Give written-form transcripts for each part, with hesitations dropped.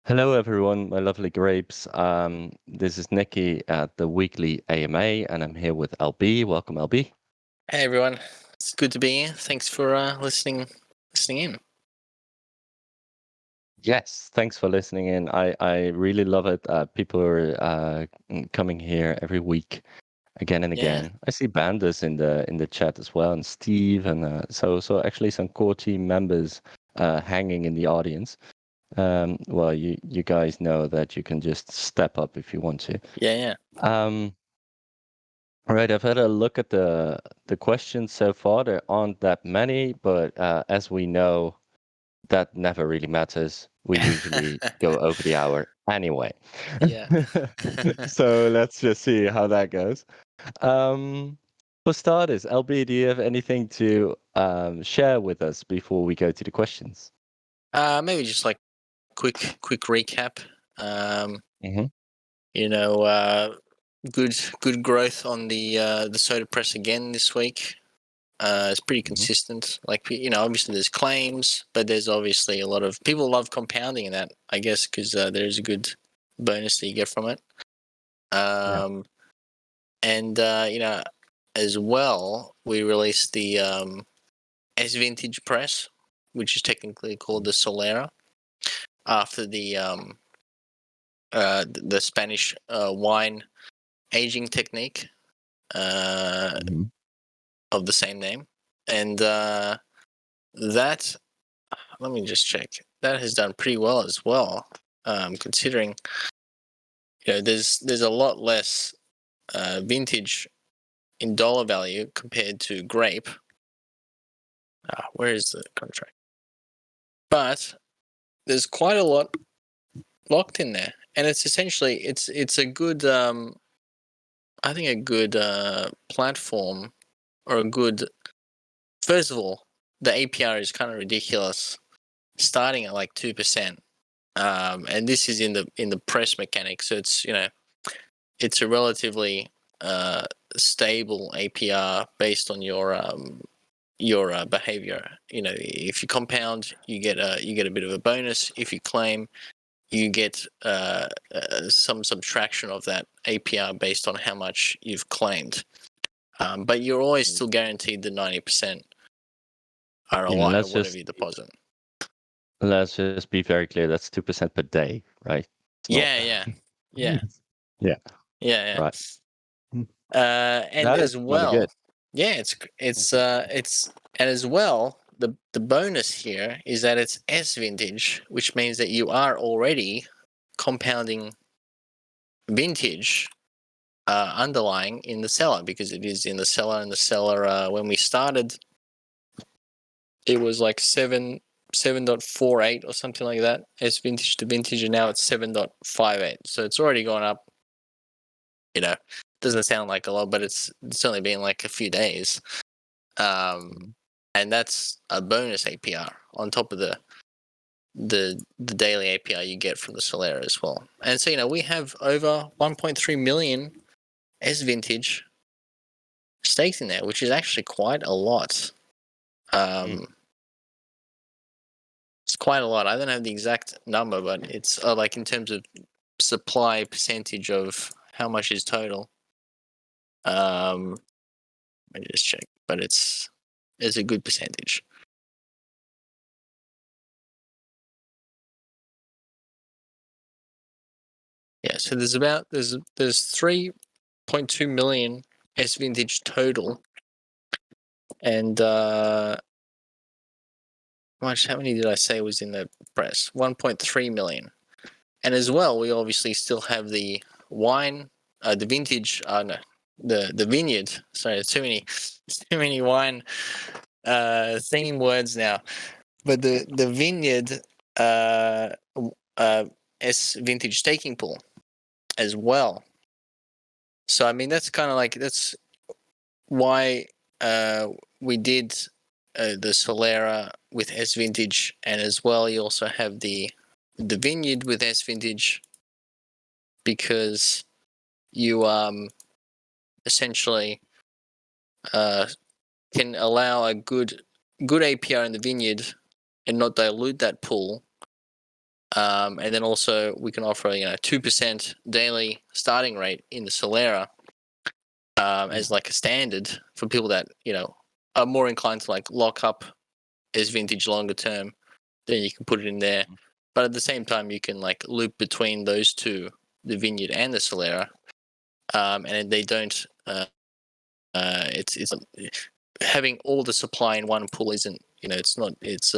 Hello, everyone, my lovely grapes. This is Nicky at the weekly AMA, and I'm here with LB. Welcome, LB. Hey everyone, it's good to be here. Thanks for listening in. Yes, thanks for listening in. I really love it. People are coming here every week, again and Yeah, again. I see Banders in the chat as well, and Steve, and so actually some core team members hanging in the audience. Well, you guys know that you can just step up if you want to. yeah. Um, All right, I've had a look at the questions so far. There aren't that many, but as we know, that never really matters. We usually go over the hour anyway. Yeah. So let's just see how that goes. For starters, LB, do you have anything to share with us before we go to the questions? Maybe just like quick recap. Hmm. You know, good growth on the soda press again this week. It's pretty consistent. Like obviously there's claims, but there's obviously a lot of people love compounding in that, I guess, because there's a good bonus that you get from it. Yeah. And as well, we released the S vintage press, which is technically called the Solera, after the Spanish wine aging technique Mhm. of the same name, and that, let me just check, that has done pretty well as well, considering there's a lot less vintage in dollar value compared to grape. Where is the contract? But there's quite a lot locked in there, and it's essentially it's a good I think a good platform, or a good, first of all, the APR is kind of ridiculous, starting at like 2%, and this is in the press mechanic, so it's a relatively stable APR based on your behavior. If you compound, you get a bit of a bonus. If you claim, you get some subtraction of that APR based on how much you've claimed. But you're always still guaranteed the 90% ROI of whatever you deposit. Let's just be very clear. That's 2% per day, right? It's not. Yeah. Yeah. Right. And That is as really well, good. yeah, it's and as well, the bonus here is that it's S vintage, which means that you are already compounding vintage underlying in the cellar, because it is in the cellar. And the cellar, when we started, it was like 7.48 or something like that as vintage to vintage, and now it's 7.58. So it's already gone up. Doesn't sound like a lot, but it's only been like a few days, and that's a bonus APR on top of the daily APR you get from the Solera as well. And so we have over 1.3 million S vintage stakes in there, which is actually quite a lot. It's quite a lot. I don't have the exact number, but it's like in terms of supply percentage of how much is total. Let me just check, but it's a good percentage. Yeah, so there's 3.2 million S vintage total, and how many did I say was in the press? 1.3 million. And as well, we obviously still have the wine, the vintage, no, the vineyard. Sorry, too many wine theme words now. But the vineyard S vintage staking pool as well. So I mean, that's kind of like, that's why we did the Solera with S vintage, and as well you also have the vineyard with S vintage, because you essentially can allow a good APR in the vineyard and not dilute that pool, And then also we can offer 2% daily starting rate in the Solera as like a standard for people that are more inclined to like lock up as vintage longer term. Then you can put it in there, but at the same time you can like loop between those two, the Vineyard and the Solera, and they don't. It's having all the supply in one pool isn't it's not it's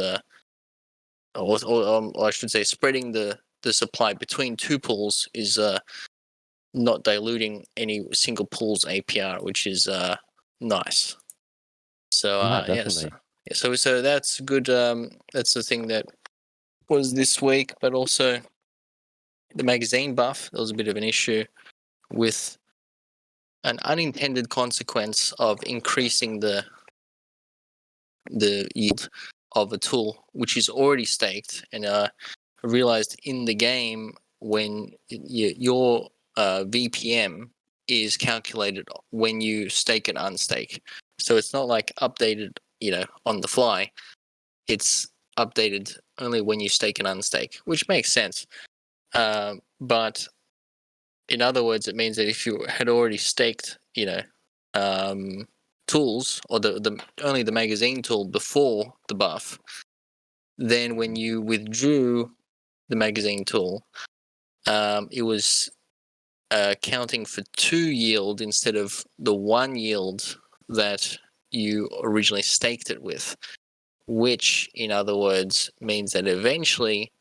or I should say spreading the supply between two pools is not diluting any single pool's APR, which is nice. So Yeah, yes, definitely. so that's good. That's the thing that was this week, but also the magazine buff. There was a bit of an issue with an unintended consequence of increasing the yield of a tool which is already staked, and realized in the game when your VPM is calculated when you stake and unstake. So it's not like updated, on the fly. It's updated only when you stake and unstake, which makes sense. But in other words, it means that if you had already staked, tools or the only the magazine tool before the buff, then when you withdrew the magazine tool, it was counting for 2 yield instead of the 1 yield that you originally staked it with, which in other words means that eventually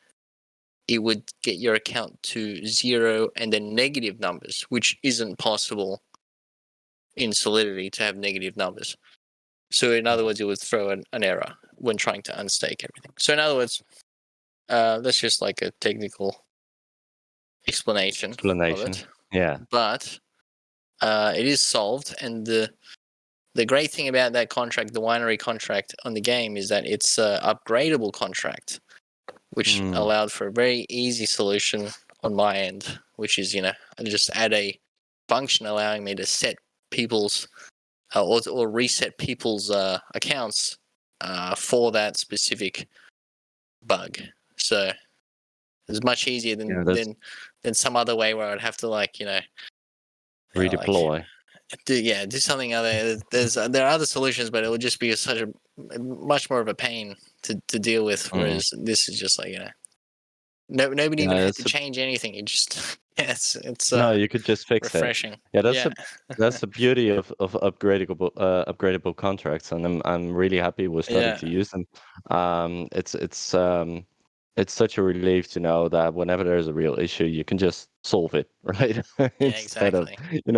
it would get your account to 0 and then negative numbers, which isn't possible in Solidity to have negative numbers. So in other words, it would throw an error when trying to unstake everything. So in other words, that's just like a technical explanation of it. Yeah. But it is solved, and the great thing about that contract, the winery contract on the game, is that it's an upgradable contract, which allowed for a very easy solution on my end, which is, I just add a function allowing me to set people's or reset people's accounts for that specific bug. So it's much easier Yeah, than that's some other way where I'd have to like redeploy. do something other. There are other solutions, but it would just be such a much more of a pain to deal with. Whereas this is just like nobody even had to change anything. You just it's No, you could just fix it. refreshing. Yeah, Yeah. that's the beauty of upgradable contracts, and I'm really happy we're starting Yeah. to use them. It's such a relief to know that whenever there's a real issue, you can just solve it, right? Yeah. Instead of Exactly.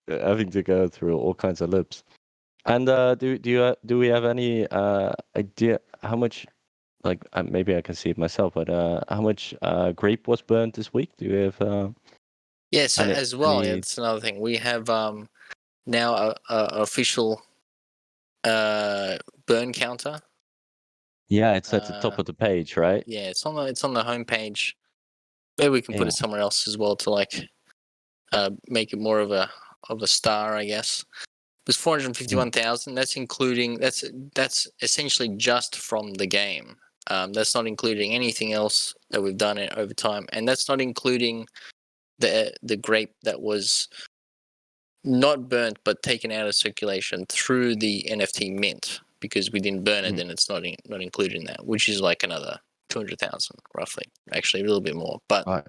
having to go through all kinds of loops. And do we have any idea how much, like maybe I can see it myself, but how much grape was burnt this week? Do you have Yeah. So as well, any? it's another thing. We have now a official burn counter. Yeah, it's at the top of the page, right? Yeah, it's on the homepage. Maybe we can put Yeah. it somewhere else as well to like make it more of a star, I guess. There's 451,000. That's including that's essentially just from the game. That's not including anything else that we've done it over time, and that's not including the grape that was not burnt but taken out of circulation through the NFT mint, because we didn't burn it. Then it's not included in that, which is like another 200,000 roughly. Actually, a little bit more, but. Right.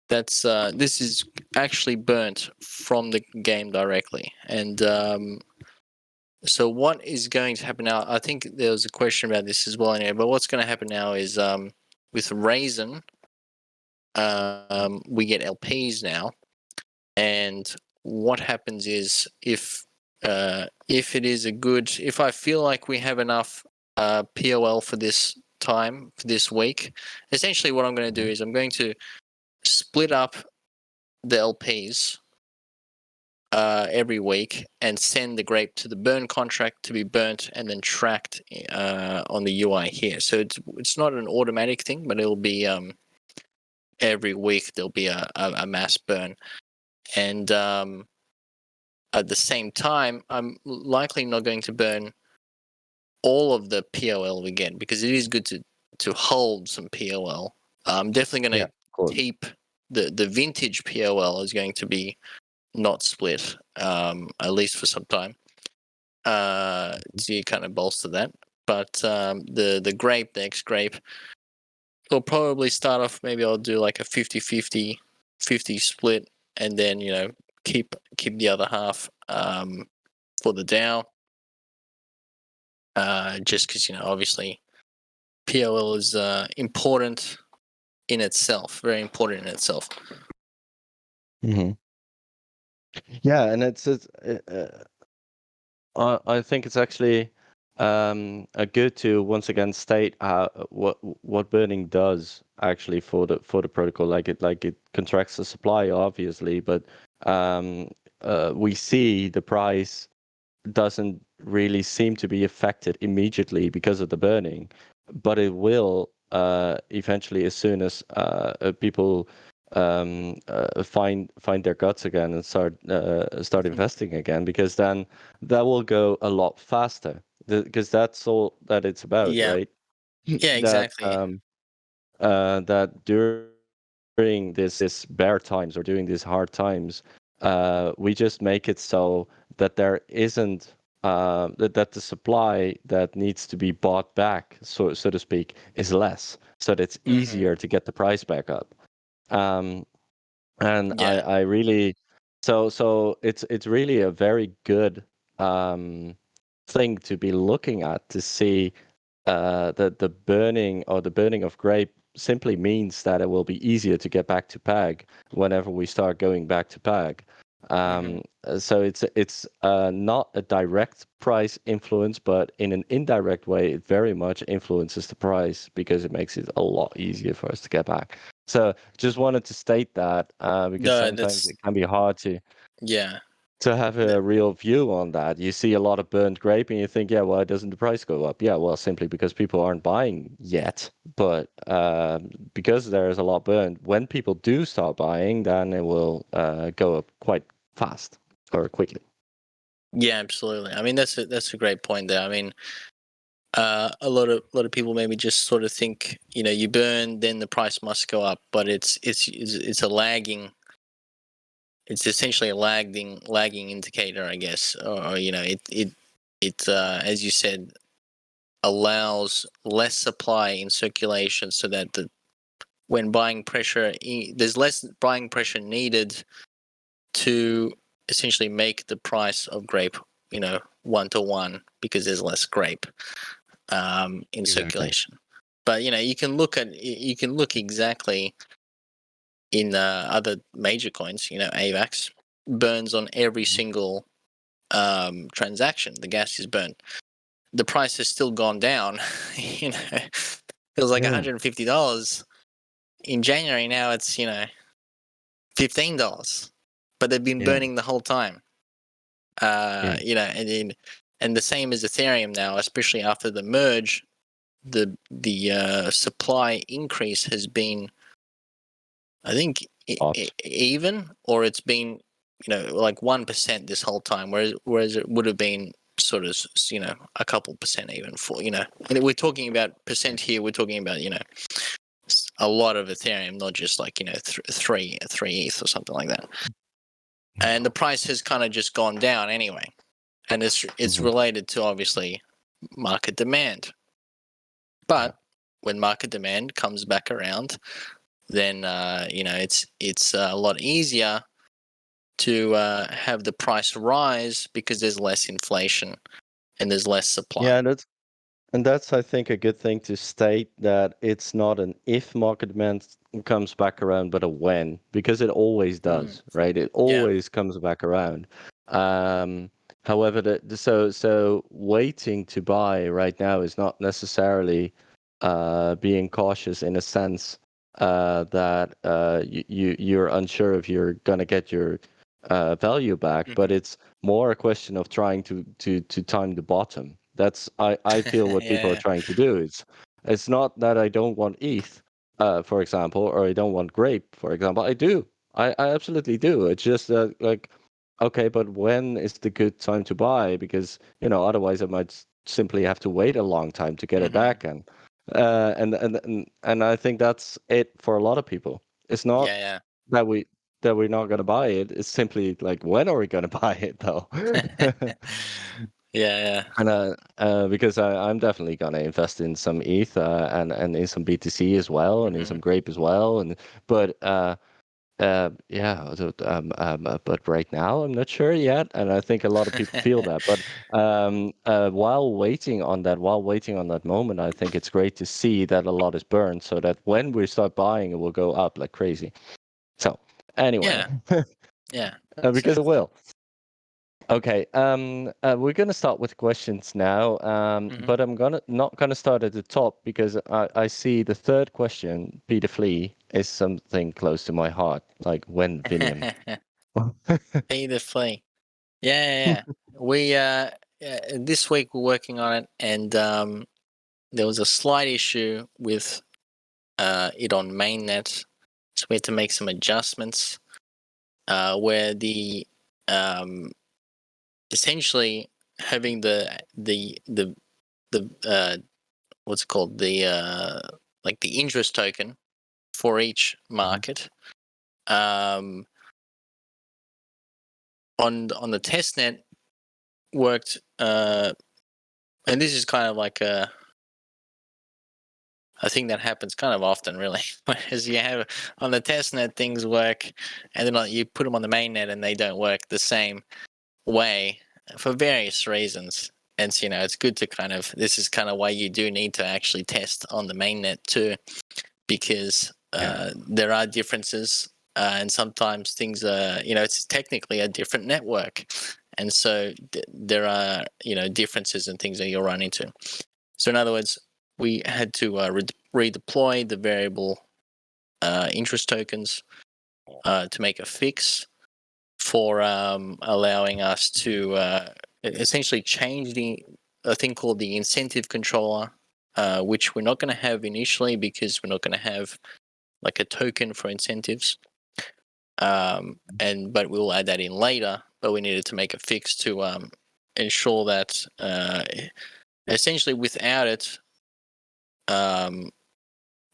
That's this is actually burnt from the game directly, and so what is going to happen now? I think there was a question about this as well in here, but what's going to happen now is with Raisin, we get LPs now, and what happens is if it is if I feel like we have enough POL for this time for this week, essentially what I'm going to do is I'm going to split up the LPs every week and send the grape to the burn contract to be burnt and then tracked on the UI here. So it's not an automatic thing, but it'll be every week there'll be a mass burn. And at the same time, I'm likely not going to burn all of the POL again, because it is good to hold some POL I'm definitely going Yeah, to of course. keep the vintage POL is going to be not split, at least for some time, to kind of bolster that. But the grape, the X grape, will probably start off. Maybe I'll do like a 50-50 split, and then keep the other half for the DAO. Just because obviously POL is important in itself, very important in itself. Hmm. Yeah, and I think it's actually good to once again state what burning does actually for the protocol. Like it contracts the supply, obviously, but we see the price doesn't really seem to be affected immediately because of the burning, but it will eventually as soon as people find their guts again and start investing again, because then that will go a lot faster, because that's all that it's about, Yeah, right? yeah, that exactly. that during this bear times or during these hard times, we just make it so that there isn't that the supply that needs to be bought back, so to speak, is less, so that it's easier to get the price back up. Um, and Yeah. I really, so it's really a very good thing to be looking at, to see that the burning of grape simply means that it will be easier to get back to PAG whenever we start going back to PAG. So it's not a direct price influence, but in an indirect way, it very much influences the price because it makes it a lot easier for us to get back. So just wanted to state that because No, sometimes that's it can be hard yeah. to have a real view on that. You see a lot of burnt grape and you think, yeah, why doesn't the price go up? Yeah, well, simply because people aren't buying yet. But because there is a lot burned, when people do start buying, then it will go up quite fast or quickly. Yeah, absolutely. I mean, that's a great point there. I mean, a lot of people maybe just sort of think, you burn, then the price must go up, but it's a lagging. It's essentially a lagging indicator, I guess, or it as you said, allows less supply in circulation, so that when buying pressure, there's less buying pressure needed to essentially make the price of grape, 1-to-1, because there's less grape in Exactly. circulation. But you can look exactly in other major coins. AVAX burns on every single transaction. The gas is burned. The price has still gone down. It was like Yeah. $150 in January. Now it's $15, but they've been Yeah. burning the whole time. Yeah. And the same as Ethereum now, especially after the merge, the supply increase has been, I think, Odd. even, or it's been like 1% this whole time, whereas it would have been sort of a couple percent even for and we're talking about percent here. We're talking about a lot of Ethereum, not just like three ETH or something like that. And the price has kind of just gone down anyway, and it's related to obviously market demand. But when market demand comes back around, then it's a lot easier to have the price rise because there's less inflation and there's less supply. Yeah, that's, I think, a good thing to state, that it's not an if market demand comes back around, but a when, because it always does, right? It Yeah. always comes back around. Um, However, so waiting to buy right now is not necessarily being cautious, in a sense that you're unsure if you're gonna get your value back, but it's more a question of trying to time the bottom. That's I feel what people are Yeah. trying to do. It's not that I don't want ETH, for example, or I don't want grape, for example. I do. I absolutely do. It's just that, like, okay, but when is the good time to buy? Because otherwise I might simply have to wait a long time to get it back, and And I think that's it for a lot of people. It's not Yeah, that we're not gonna buy it. It's simply like, when are we gonna buy it though? yeah. And because I'm definitely gonna invest in some ETH and in some BTC as well, and in some Grape as well. But but right now I'm not sure yet, and I think a lot of people feel that. But while waiting on that moment, I think it's great to see that a lot is burned, so that when we start buying, it will go up like crazy. So anyway, Yeah. because it will. Okay, we're gonna start with questions now, but I'm not gonna start at the top because I see the third question, Peter Flea, is something close to my heart, like when Vinium. Pay the flea. Yeah. We this week we're working on it, and there was a slight issue with it on mainnet, so we had to make some adjustments where the essentially having the what's it called, the like the interest token for each market on the testnet worked, and this is kind of like a thing that happens kind of often, really. Whereas you have on the testnet things work, and then you put them on the mainnet and they don't work the same way for various reasons. And so, it's good to this is kind of why you do need to actually test on the mainnet too, because there are differences, and sometimes things are, it's technically a different network, and so there are differences and things that you'll run into. So in other words, we had to redeploy the variable interest tokens to make a fix for allowing us to essentially change a thing called the incentive controller, which we're not going to have initially because we're not going to have like a token for incentives, but we'll add that in later. But we needed to make a fix to ensure that essentially without it,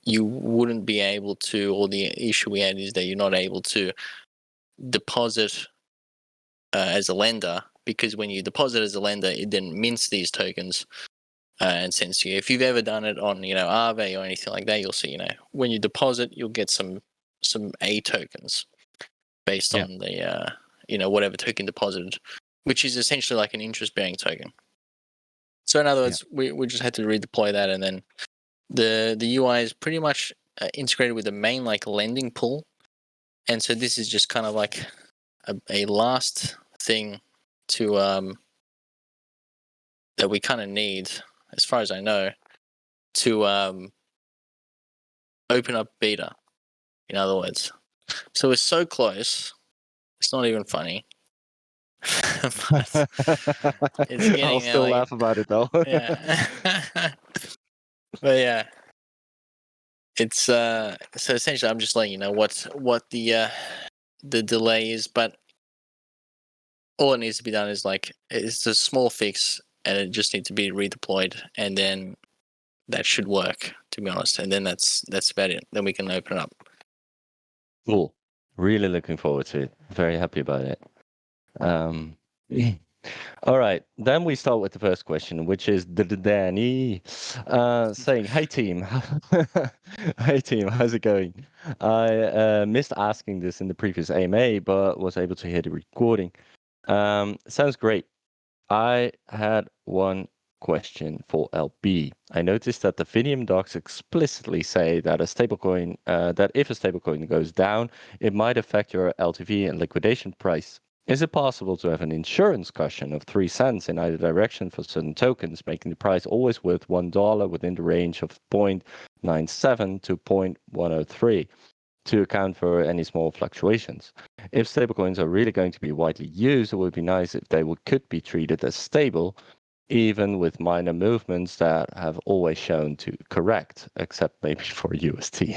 you wouldn't be able to, or the issue we had is that you're not able to deposit as a lender, because when you deposit as a lender, it then mints these tokens and sends to you. If you've ever done it on, Aave or anything like that, you'll see, when you deposit, you'll get some A tokens based on the, whatever token deposited, which is essentially like an interest-bearing token. So in other words, we just had to redeploy that, and then the UI is pretty much integrated with the main like lending pool, and so this is just kind of like a last thing to that we kind of need, as far as I know, to open up beta. In other words, so we're so close. It's not even funny. But it's getting I'll still laugh about it though. Yeah. But yeah, it's so essentially I'm just letting you know what the delay is, but all it needs to be done is it's a small fix, and it just needs to be redeployed, and then that should work, to be honest. And then that's about it. Then we can open it up. Cool. Really looking forward to it. Very happy about it. All right, then we start with the first question, which is Danny saying, "Hey team, hey team, how's it going? I missed asking this in the previous AMA, but was able to hear the recording. Sounds great. I had one question for LB. I noticed that the Vinium docs explicitly say that if a stablecoin goes down, it might affect your LTV and liquidation price. Is it possible to have an insurance cushion of 3 cents in either direction for certain tokens, making the price always worth $1 within the range of 0.97 to 0.103 to account for any small fluctuations? If stablecoins are really going to be widely used, it would be nice if they could be treated as stable even with minor movements that have always shown to correct, except maybe for UST.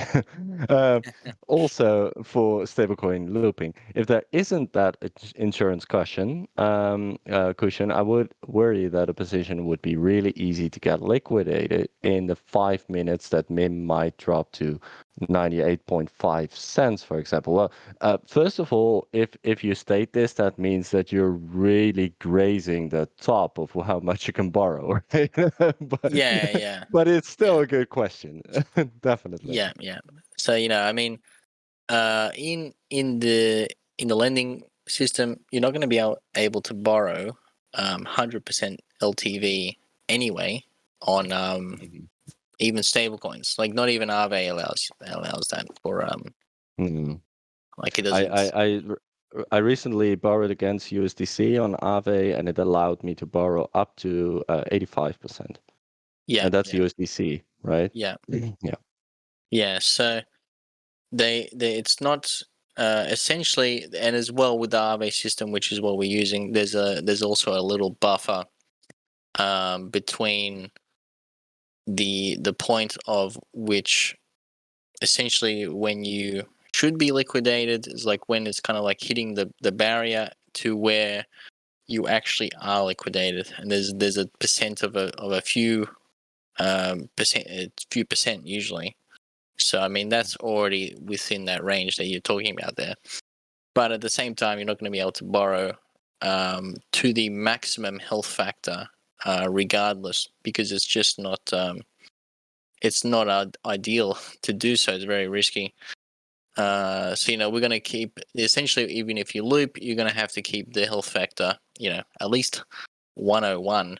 uh, Also, for stablecoin looping, if there isn't that insurance cushion, I would worry that a position would be really easy to get liquidated in the 5 minutes that MIM might drop to 98.5 cents, for example. Well, first of all, if you state this, that means that you're really grazing the top of how much you can borrow, right? but Yeah. but it's still Yeah. a good question, definitely. Yeah. So I mean, in the lending system, you're not going to be able to borrow 100% LTV anyway on Mhm. even stable coins. Like not even Aave allows that for Mm. like it I, doesn't. I I I recently borrowed against USDC on Aave, and it allowed me to borrow up to 85%, Yeah, and that's yeah, USDC, right? yeah, Yeah. yeah. So they it's not essentially, and as well with the Aave system, which is what we're using. There's also a little buffer between the point of which essentially when you should be liquidated is like when it's kind of like hitting the barrier to where you actually are liquidated, and there's a percent of a few percent usually. So I mean that's already within that range that you're talking about there. But at the same time, you're not going to be able to borrow to the maximum health factor, regardless, because it's just not it's not ideal to do so. It's very risky. So we're going to keep essentially, even if you loop, you're going to have to keep the health factor, at least 101,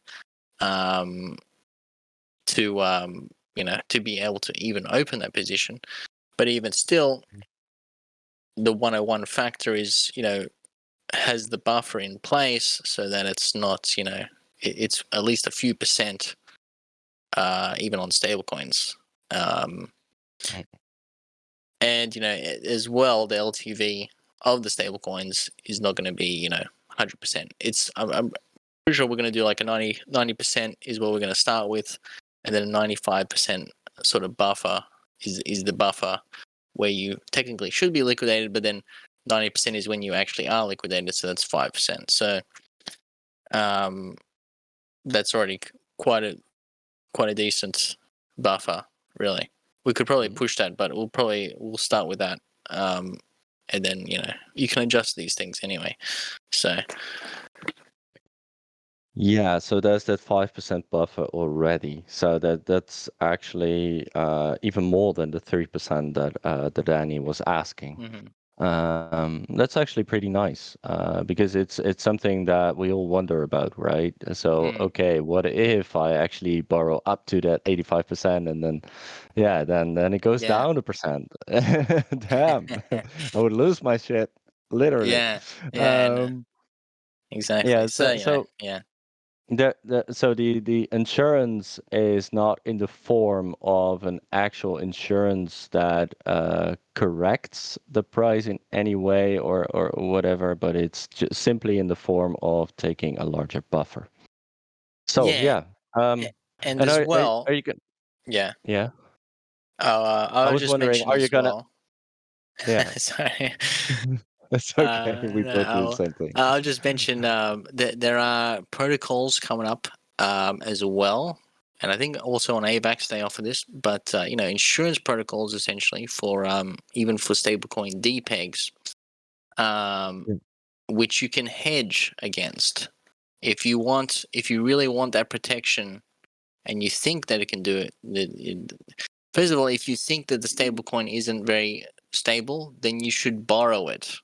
to to be able to even open that position. But even still, the 101 factor is has the buffer in place so that it's not it's at least a few percent, even on stablecoins. Um, Mm. and as well, the LTV of the stablecoins is not going to be 100%. I'm pretty sure we're going to do like a 90% is what we're going to start with, and then a 95% sort of buffer is the buffer where you technically should be liquidated, but then 90% is when you actually are liquidated, so that's 5%. So um, that's already quite a decent buffer, really. We could probably Mhm. push that, but we'll start with that, and then you can adjust these things anyway. So Yeah, so there's that 5% buffer already. So that's actually even more than the 3% that Danny was asking. mhm. That's actually pretty nice because it's something that we all wonder about, right? So, Mm. okay, what if I actually borrow up to that 85% and then, yeah, then it goes Yeah, down a percent. Damn, I would lose my shit, literally. yeah, and Um, exactly. yeah, So yeah, the insurance is not in the form of an actual insurance that corrects the price in any way or whatever, but it's just simply in the form of taking a larger buffer. So yeah, yeah, and and as are well, you gonna? yeah. Yeah, I I was was just wondering, mention are you as gonna? well. Yeah, Sorry. it's okay. We No, both do the same thing. I'll just mention that there are protocols coming up as well, and I think also on AVAX they offer this. But insurance protocols essentially for even for stablecoin DPEGs, um, Mm. which you can hedge against if you really want that protection, and you think that it can do it. First of all, if you think that the stablecoin isn't very stable, then you should borrow it.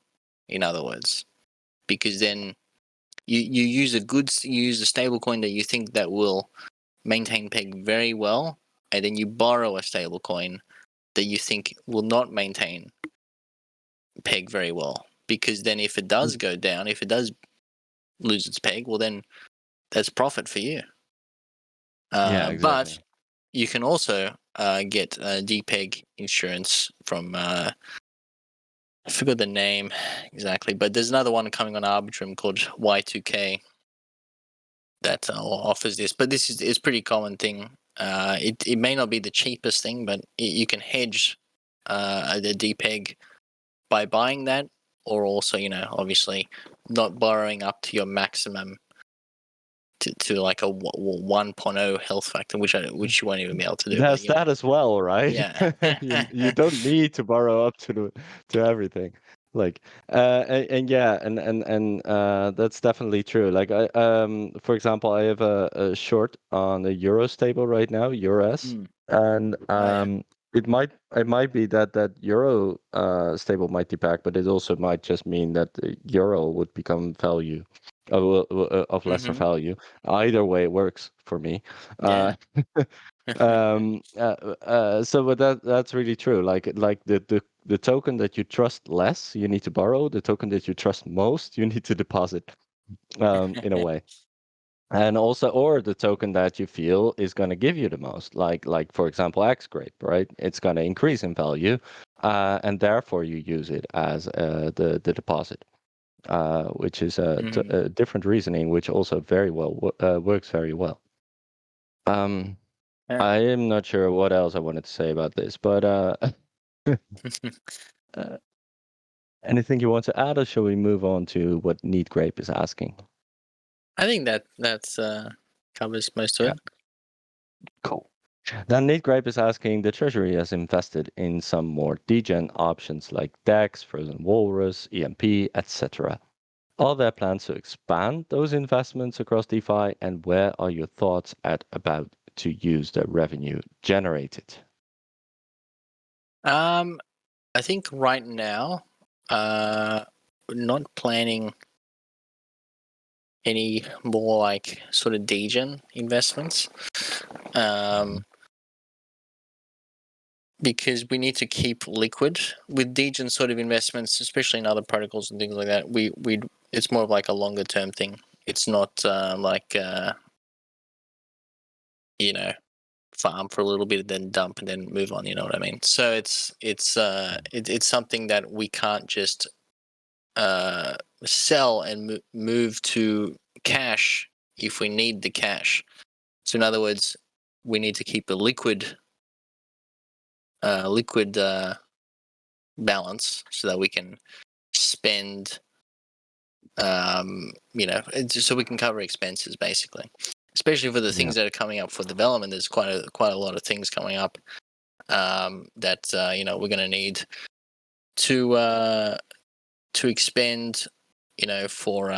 In other words, because then you use you use a stable coin that you think that will maintain peg very well, and then you borrow a stable coin that you think will not maintain peg very well, because then if it does go down, if it does lose its peg, well then that's profit for you. Yeah, But exactly. you can also get dpeg insurance from I forgot the name exactly, but there's another one coming on Arbitrum called Y2K. that offers this, but this is pretty common thing. It may not be the cheapest thing, but you can hedge the DPEG by buying that, or also, obviously not borrowing up to your maximum to like a 1.0 health factor, which you won't even be able to do. There's But, that as well, right? yeah. You don't need to borrow up to everything. Like and yeah, and that's definitely true. Like for example, I have a short on the euro stable right now, EURS, and Oh, yeah. it might be that euro stable might be back, but it also might just mean that the euro would become value of lesser Mm-hmm. value. Either way, it works for me. Yeah. So but that's really true. Like the token that you trust less, you need to borrow. The token that you trust most, you need to deposit. In a way. And also, or the token that you feel is going to give you the most, like for example, Xgrape, right? It's going to increase in value, and therefore you use it as the deposit, which is a different reasoning, which also very well works very well. Yeah. I am not sure what else I wanted to say about this, but uh, anything you want to add, or shall we move on to what Neat Grape is asking? I think that's covers most of Yeah. it. Cool. Then Neat Grape is asking, the Treasury has invested in some more degen options like DEX, Frozen Walrus, EMP, etc. Are there plans to expand those investments across DeFi, and where are your thoughts about to use the revenue generated? I think right now, not planning any more like sort of degen investments, because we need to keep liquid with degen sort of investments, especially in other protocols and things like that. It's more of like a longer term thing. It's not like farm for a little bit and then dump and then move on. You know what I mean? So it's something that we can't just sell and move to cash if we need the cash. So in other words, we need to keep a liquid balance so that we can spend, so we can cover expenses basically. Especially for the Yeah. things that are coming up for development, there's quite a lot of things coming up that we're going to need to expend, for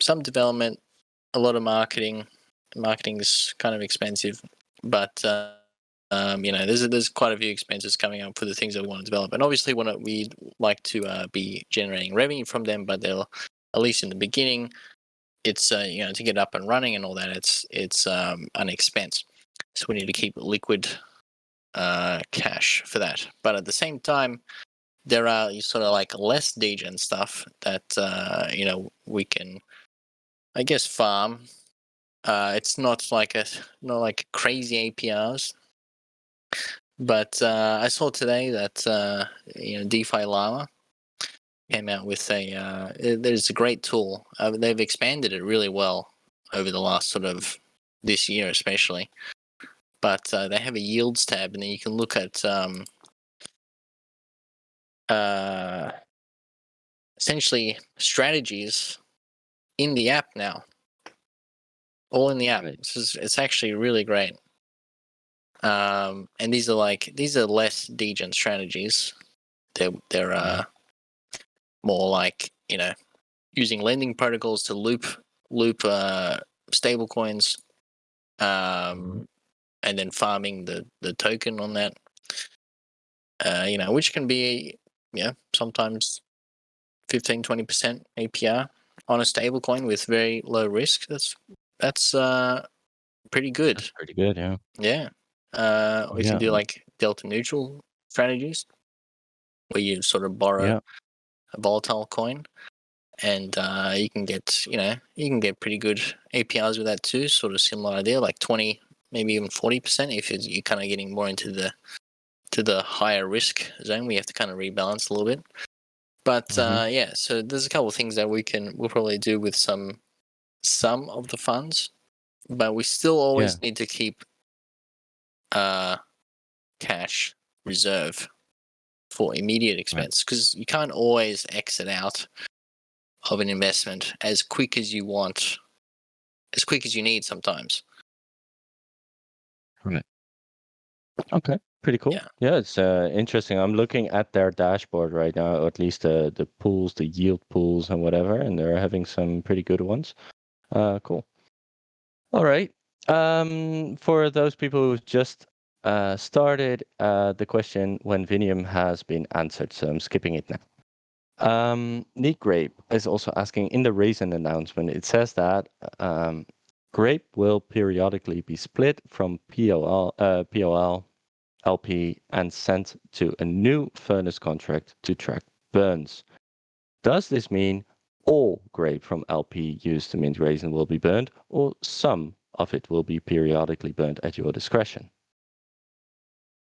some development, a lot of marketing. Marketing is kind of expensive, but there's quite a few expenses coming up for the things that we want to develop, and obviously we'd like to be generating revenue from them, but they'll, at least in the beginning, it's to get up and running and all that, it's an expense. So we need to keep liquid cash for that. But at the same time, there are sort of like less degen stuff that we can, I guess, farm. It's not like crazy APRs, but I saw today that DeFi Llama came out with there's a great tool. They've expanded it really well over the last sort of this year, especially. But they have a yields tab, and then you can look at essentially strategies in the app now, all in the app. Right. It's actually really great. And these are less degen strategies. They're more like using lending protocols to loop stable coins, and then farming the token on that. Which can be sometimes 15-20% APR on a stable coin with very low risk. That's pretty good. That's pretty good, yeah. Yeah. Or you can do like delta neutral strategies where you sort of borrow a volatile coin, and you can get pretty good APRs with that too. Sort of similar idea, like 20, maybe even 40% if you're kind of getting more into the higher risk zone. We have to kind of rebalance a little bit. But so there's a couple of things that we'll probably do with some of the funds. but we still always need to keep cash reserve for immediate expense, because you can't always exit out of an investment as quick as you want, as quick as you need sometimes. Right. Okay. Pretty cool. Yeah, it's interesting. I'm looking at their dashboard right now, or at least the pools, the yield pools and whatever, and they're having some pretty good ones. Cool. All right. For those people who just started, the question when Vinium has been answered, so I'm skipping it now. Nick Grape is also asking, in the recent announcement, it says that Grape will periodically be split from POL, LP, and sent to a new furnace contract to track burns. Does this mean all grape from LP used to mint raisin will be burned, or some of it will be periodically burned at your discretion?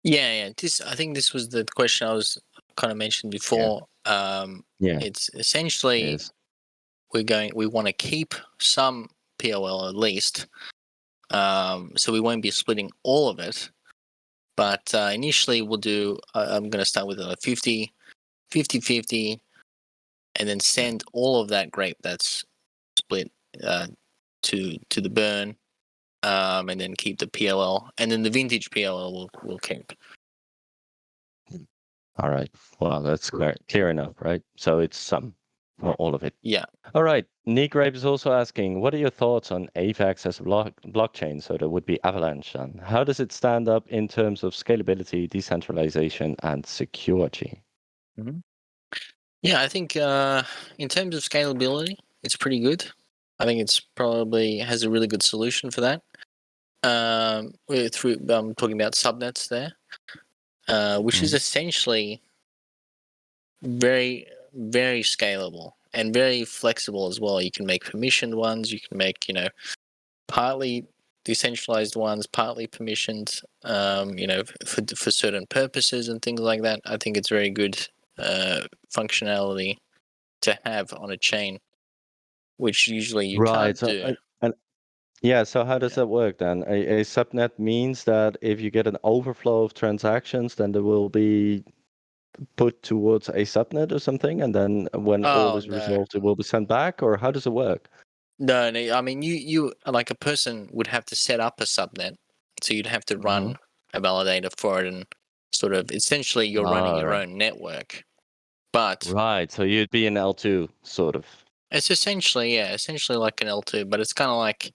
Yeah. I think this was the question I was kind of mentioned before. Yeah, It's it essentially is. we want to keep some POL at least. So we won't be splitting all of it. But initially we'll do, I'm going to start with a 50-50, and then send all of that grape that's split to the burn, and then keep the PLL, and then the vintage PLL we'll keep. All right. Well, that's clear enough, right? So it's some, not all of it. Yeah. All right. Nick Grape is also asking, what are your thoughts on AVAX as a blockchain? So that would be Avalanche. And how does it stand up in terms of scalability, decentralization, and security? Mm-hmm. Yeah, I think in terms of scalability, it's pretty good. I think it's probably has a really good solution for that. I'm talking about subnets there, which is essentially very, very scalable and very flexible as well. You can make permissioned ones. You can make, partly decentralized ones, partly permissioned, for certain purposes and things like that. I think it's very good functionality to have on a chain, which usually you Right. can't do. Yeah, so how does that work then? A subnet means that if you get an overflow of transactions, then there will be put towards a subnet or something, and then when all Oh is no. resolved, it will be sent back, or how does it work? No, I mean, you like a person would have to set up a subnet, so you'd have to Hmm. run a validator for it, and sort of essentially you're running All your right. own network. But Right. So you'd be an L2 sort of. it's essentially like an L2, but it's kind of like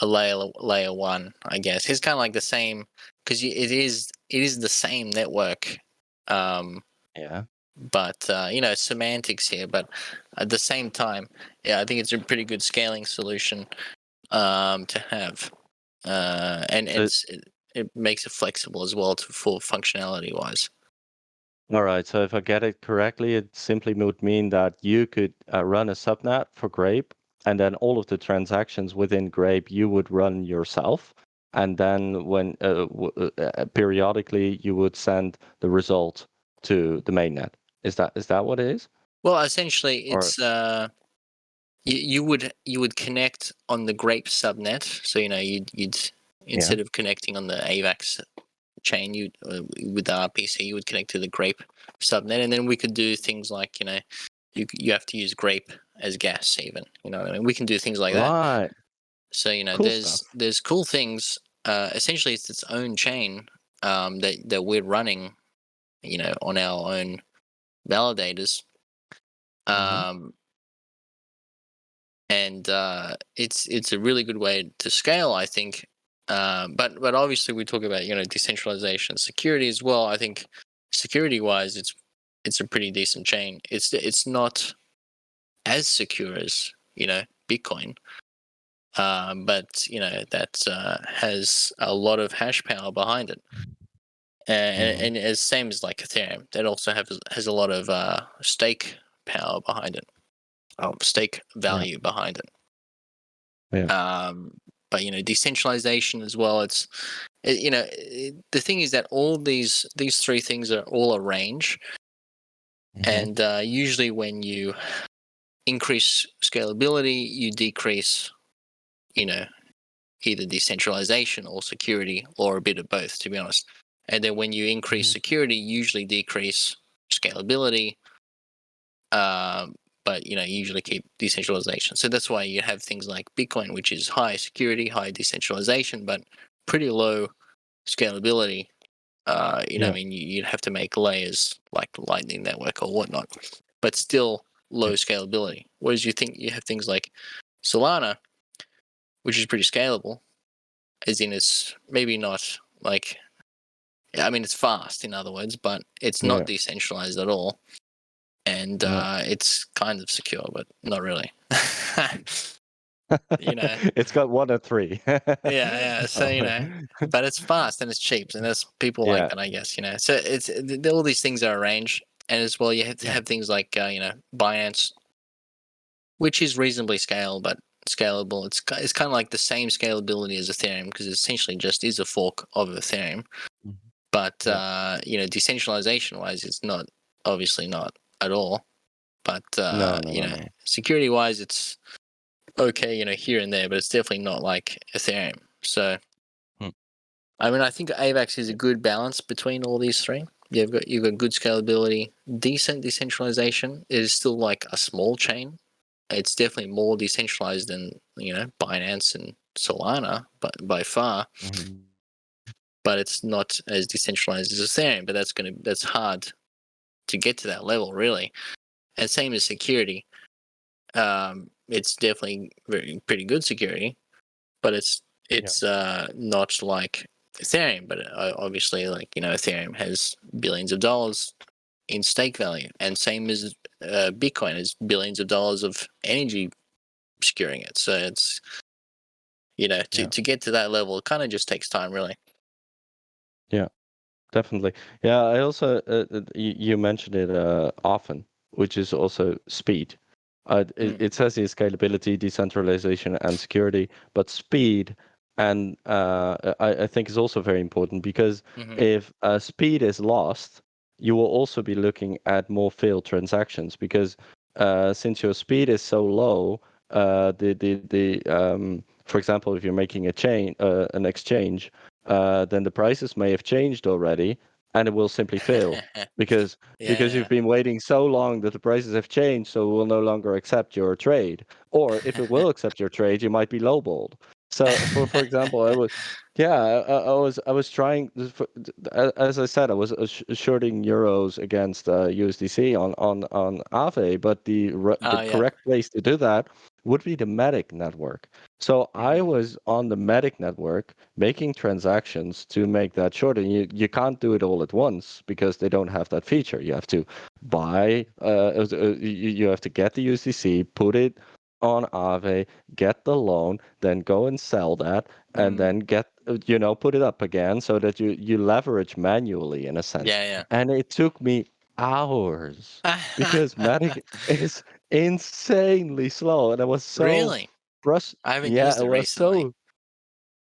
a layer one, I guess. It's kind of like the same, because it is the same network. Yeah. But semantics here. But at the same time, yeah, I think it's a pretty good scaling solution to have, and So it makes it flexible as well for functionality wise. all right. So if I get it correctly, it simply would mean that you could run a subnet for Grape, and then all of the transactions within Grape you would run yourself. And then when periodically you would send the result to the mainnet. Is that what it is? Well, essentially, Or it's you would connect on the Grape subnet. So you'd yeah. instead of connecting on the AVAX chain, you with the RPC, you would connect to the Grape subnet, and then we could do things like you have to use Grape as gas, even. You know what I mean? We can do things like that. Right. So Cool stuff. there's cool things. Essentially, it's its own chain that we're running, on our own validators. Hmm. Um, and it's a really good way to scale, I think. But obviously we talk about decentralization, security as well. I think security wise, it's a pretty decent chain. It's not as secure as Bitcoin, but that has a lot of hash power behind it. Hmm. And as same as like Ethereum, that also has a lot of stake power behind it, stake Yeah. value behind it. Yeah. But decentralization as well. The thing is that all these three things are all a range, Hmm. and usually when you increase scalability, you decrease, either decentralization or security, or a bit of both, to be honest. And then when you increase security, you usually decrease scalability, but you usually keep decentralization. So that's why you have things like Bitcoin, which is high security, high decentralization, but pretty low scalability. I mean, you'd have to make layers like Lightning Network or whatnot, but still low scalability. Whereas you have things like Solana, which is pretty scalable, as in it's maybe not like, I mean, it's fast, in other words, but it's not decentralized at all. And it's kind of secure, but not really. It's got 1 or 3. Yeah. So, but it's fast and it's cheap, and there's people like that, I guess. So it's all these things are arranged, and as well, you have to have things like Binance, which is reasonably scalable. It's kind of like the same scalability as Ethereum, because it essentially just is a fork of Ethereum. But decentralization wise, it's not, obviously not at all. But No. security wise, it's okay, here and there, but it's definitely not like Ethereum. So, I mean, I think AVAX is a good balance between all these three. You've got good scalability, decent decentralization. It is still like a small chain. It's definitely more decentralized than Binance and Solana, but by far. But it's not as decentralized as Ethereum. But that's hard to get to that level, really. And same as security. It's definitely pretty good security, but it's not like Ethereum. But obviously, like Ethereum has billions of dollars in stake value, and same as Bitcoin has billions of dollars of energy securing it. So it's to get to that level, it kind of just takes time, really. Yeah, definitely. Yeah, I also you mentioned it often, which is also speed. It says here scalability, decentralization, and security, but speed and I think is also very important, because if speed is lost, you will also be looking at more failed transactions, because since your speed is so low, for example, if you're making an exchange, then the prices may have changed already, and it will simply fail because you've been waiting so long that the prices have changed, so it will no longer accept your trade. Or if it will accept your trade, you might be lowballed. So for example, I was trying, as I said, I was shorting euros against USDC on Aave, but the correct place to do that would be the Matic network. So I was on the Matic network making transactions to make that short, and you can't do it all at once because they don't have that feature. You have to buy, you have to get the USDC, put it on Aave, get the loan, then go and sell that, and then get put it up again, so that you leverage manually, in a sense. And it took me hours because Matic is insanely slow, and I was so Really? I haven't used it it was recently.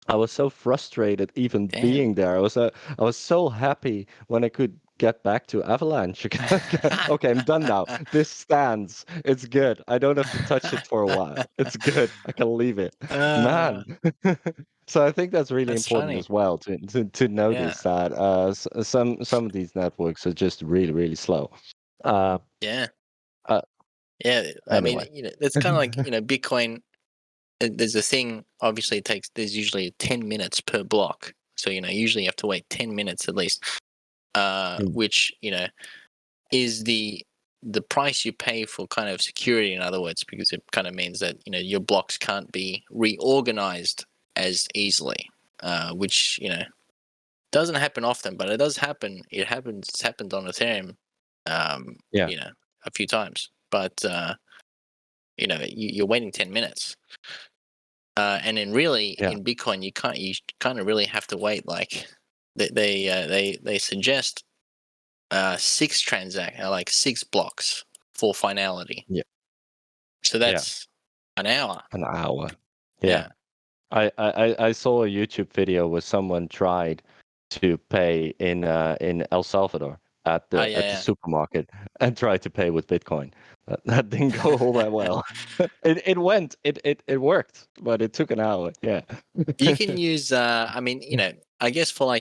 I was so frustrated even Damn. being there. I was so happy when I could get back to Avalanche. Okay, I'm done now. This stands. It's good. I don't have to touch it for a while. It's good. I can leave it. Man. So I think that's really That's important funny. as well to notice that some of these networks are just really, really slow. Yeah. Uh, I mean, anyway. it's kind of like Bitcoin. There's a thing. Obviously, there's usually 10 minutes per block. So usually you have to wait 10 minutes at least. Which is the price you pay for kind of security, in other words, because it kind of means that your blocks can't be reorganized as easily, which doesn't happen often, but it does happen. It's happened on Ethereum, a few times, but you're waiting 10 minutes. And then really in Bitcoin, you kind of really have to wait. Like they suggest 6 blocks for finality. Yeah. So that's an hour. An hour. Yeah. I saw a YouTube video where someone tried to pay in El Salvador, at the supermarket and tried to pay with Bitcoin. That didn't go all that well. It went. It worked, but it took an hour. Yeah. You can use. I mean, I guess for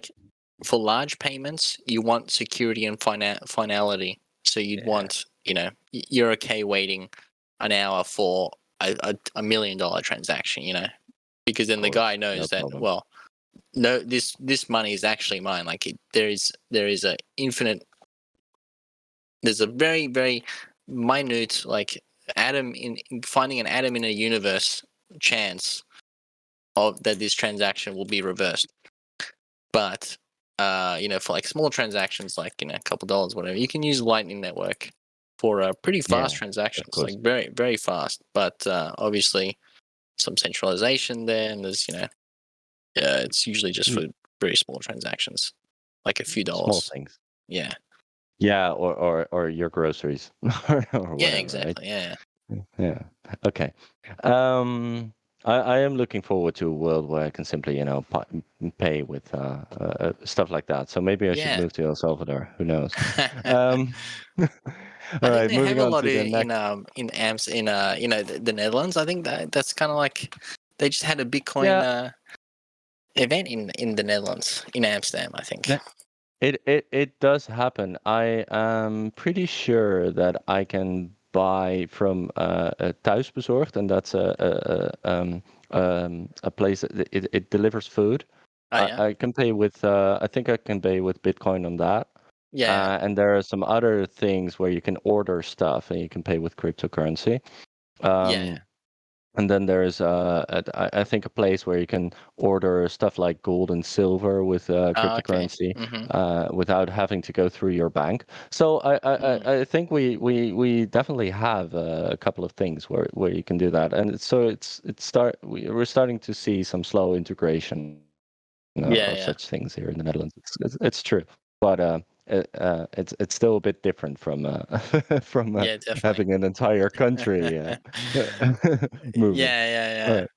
large payments, you want security and finality. So you'd want, you're okay waiting an hour for a $1 million transaction, because then the guy knows that, problem. well, no, this money is actually mine. Like there is a infinite. There's a very, very minute, like finding an atom in a universe chance of that this transaction will be reversed. But for like small transactions, like a couple dollars, whatever, you can use Lightning Network for pretty fast transactions, like very, very fast. But obviously, some centralization there, and there's it's usually just for very small transactions, like a few dollars. Small things. Yeah. Yeah, or your groceries or whatever. Yeah, exactly. Right? Yeah. Yeah. Okay. I am looking forward to a world where I can simply, pay with stuff like that. So maybe I should move to El Salvador. Who knows? All I think right, they have moving a on lot to the next. in Amps in the Netherlands. I think that's kind of like they just had a Bitcoin event in the Netherlands, in Amsterdam, I think. Yeah, it does happen. I am pretty sure that I can buy from Thuisbezorgd, and that's a place that it delivers food. Oh yeah. I can pay with I think I can pay with Bitcoin on that. Yeah. And there are some other things where you can order stuff and you can pay with cryptocurrency. Yeah. And then there's I think a place where you can order stuff like gold and silver with Okay. cryptocurrency without having to go through your bank. So I think we definitely have a couple of things where you can do that, and we're starting to see some slow integration of such things here in the Netherlands. It's true, but it's still a bit different from Yeah, definitely. having an entire country moving. All Yeah. right.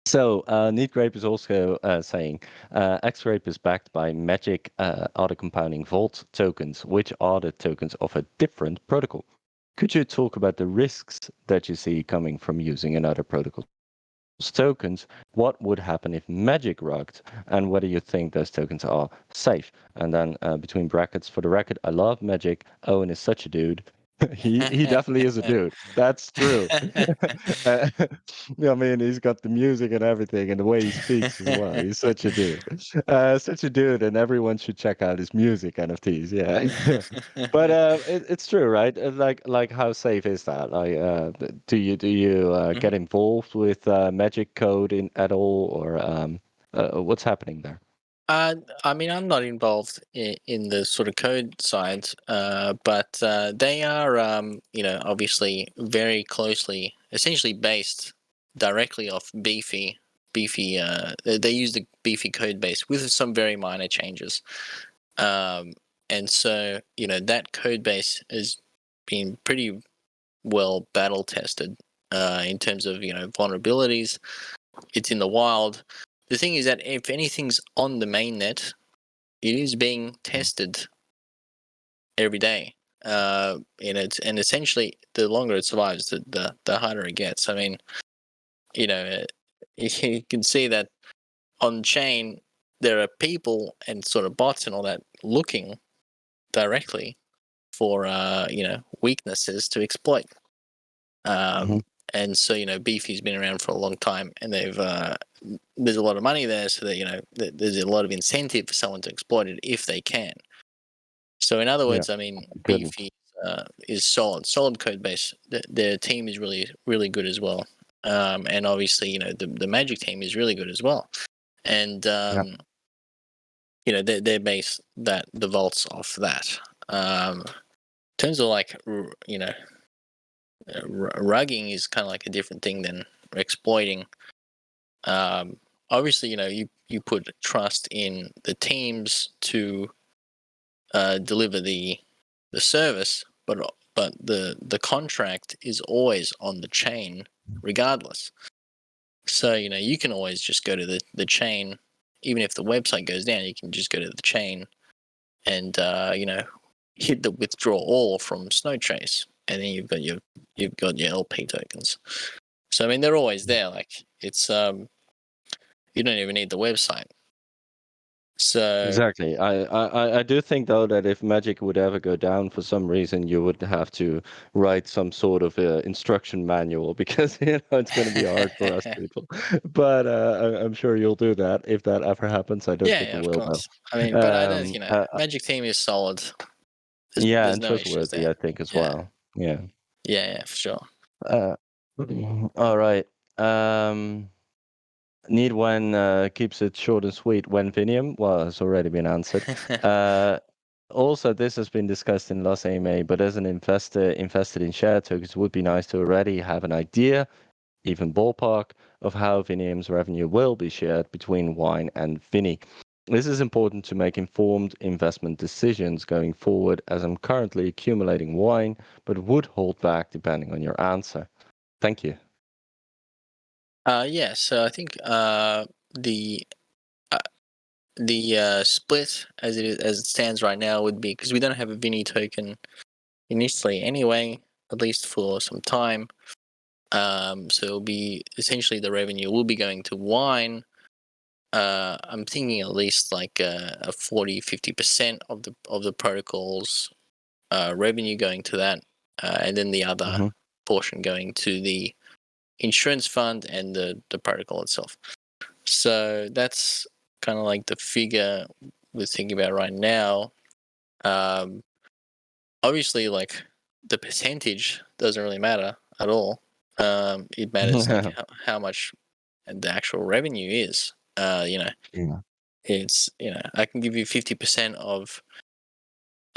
So Neat Grape is also saying X-Grape is backed by Magic auto compounding vault tokens, which are the tokens of a different protocol. Could you talk about the risks that you see coming from using another protocol tokens? What would happen if Magic rugged, and whether you think those tokens are safe? And then between brackets, for the record, I love Magic. Owen is such a dude. He definitely is a dude. That's true. I mean, he's got the music and everything, and the way he speaks as well. He's such a dude. Such a dude, and everyone should check out his music NFTs. Yeah, but it's true, right? Like how safe is that? Like, do you get involved with Magic Code at all, or what's happening there? I mean, I'm not involved in the sort of code side, but they are, obviously very closely, essentially based directly off Beefy. They use the Beefy code base with some very minor changes, and so that code base has been pretty well battle tested in terms of vulnerabilities. It's in the wild. The thing is that if anything's on the mainnet, it is being tested every day. And essentially, the longer it survives, the harder it gets. I mean, you can see that on chain there are people and sort of bots and all that looking directly for weaknesses to exploit. And so Beefy's been around for a long time, and there's a lot of money there, so that there's a lot of incentive for someone to exploit it if they can. So in other words, I mean, Beefy is solid code base. Their team is really, really good as well. And obviously, the Magic team is really good as well. And they base the vaults off that. In terms of like rugging is kind of like a different thing than exploiting. Obviously, you put trust in the teams to deliver the service, but the contract is always on the chain regardless. So you can always just go to the chain, even if the website goes down. You can just go to the chain and hit the withdraw all from Snow Chase, and then you've got your LP tokens. So I mean, they're always there. Like it's you don't even need the website. So Exactly. I do think though that if Magic would ever go down for some reason, you would have to write some sort of instruction manual because it's going to be hard for us people. But I'm sure you'll do that if that ever happens. I don't think yeah, it of will though. course. I mean, but I don't. Uh, Magic team is solid. yeah, There's and no issues trustworthy, there. I think as Yeah, well. Yeah. yeah, for sure. Uh, all right. Need one keeps it short and sweet. When Vinium? Well, it's already been answered. Also, this has been discussed in Los AMA, but as an investor invested in share tokens, it would be nice to already have an idea, even ballpark, of how Vinium's revenue will be shared between Wine and Vini. This is important to make informed investment decisions going forward, as I'm currently accumulating Wine, but would hold back depending on your answer. Thank you. Yeah. So I think the split as it stands right now would be, because we don't have a Vini token initially anyway, at least for some time. So it'll be essentially the revenue will be going to Wine. I'm thinking at least like a 40-50% of the protocol's revenue going to that, and then the other Hmm. portion going to the insurance fund and the protocol itself. So that's kind of like the figure we're thinking about right now. Obviously, like the percentage doesn't really matter at all. It matters like how much the actual revenue is. Yeah. It's I can give you 50% of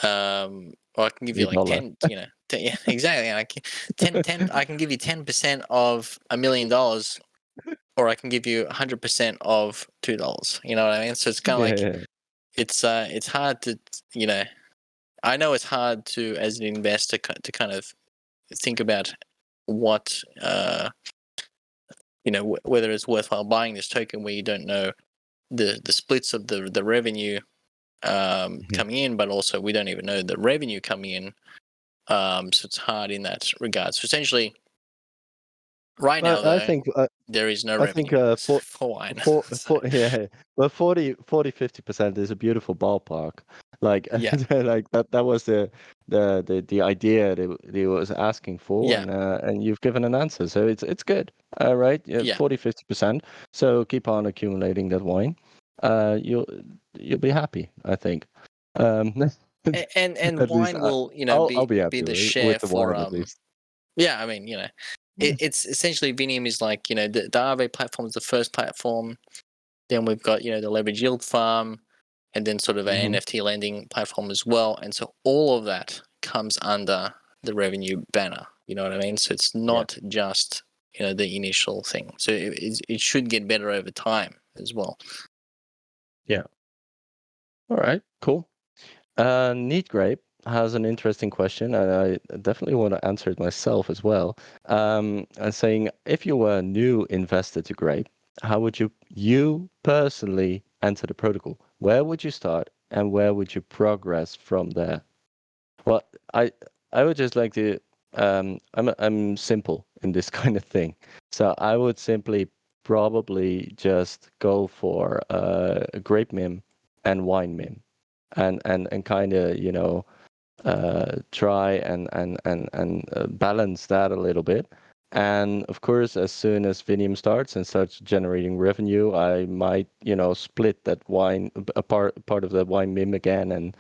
or I can give you Your like dollar. 10, yeah, exactly. Like 10, I can give you 10% of $1 million, or I can give you 100% of $2. You know what I mean? So it's kind of like Yeah. it's hard to I know it's hard to, as an investor, to kind of think about what whether it's worthwhile buying this token where you don't know the splits of the revenue Mhm. coming in, but also we don't even know the revenue coming in. So it's hard in that regard. So essentially, right now I though, think there is no I think revenue for wine. So yeah, well 50% is a beautiful ballpark. Like yeah, like that was the idea that he was asking for, yeah, and you've given an answer, so it's good. Right, yeah, yeah. 50%. So keep on accumulating that wine. You'll be happy, I think. Um, And at least wine will I'll be be happy the with share the for wine at least. yeah. I mean it's essentially Vinium is like the Aave platform is the first platform. Then we've got the leverage yield farm, and then sort of an Hmm. NFT lending platform as well. And so all of that comes under the revenue banner. You know what I mean? So it's Yeah, not just the initial thing. So it should get better over time as well. yeah. All right, cool. Neat Grape has an interesting question, and I definitely want to answer it myself as well. And saying, if you were a new investor to Grape, how would you personally enter the protocol? Where would you start, and where would you progress from there? Well, I I would just like to. I'm simple in this kind of thing, so I would simply probably just go for a grape mim and wine mim, and kind of try and balance that a little bit. And of course, as soon as Vinium starts and starts generating revenue, I might, split that wine a part of the wine mim again, and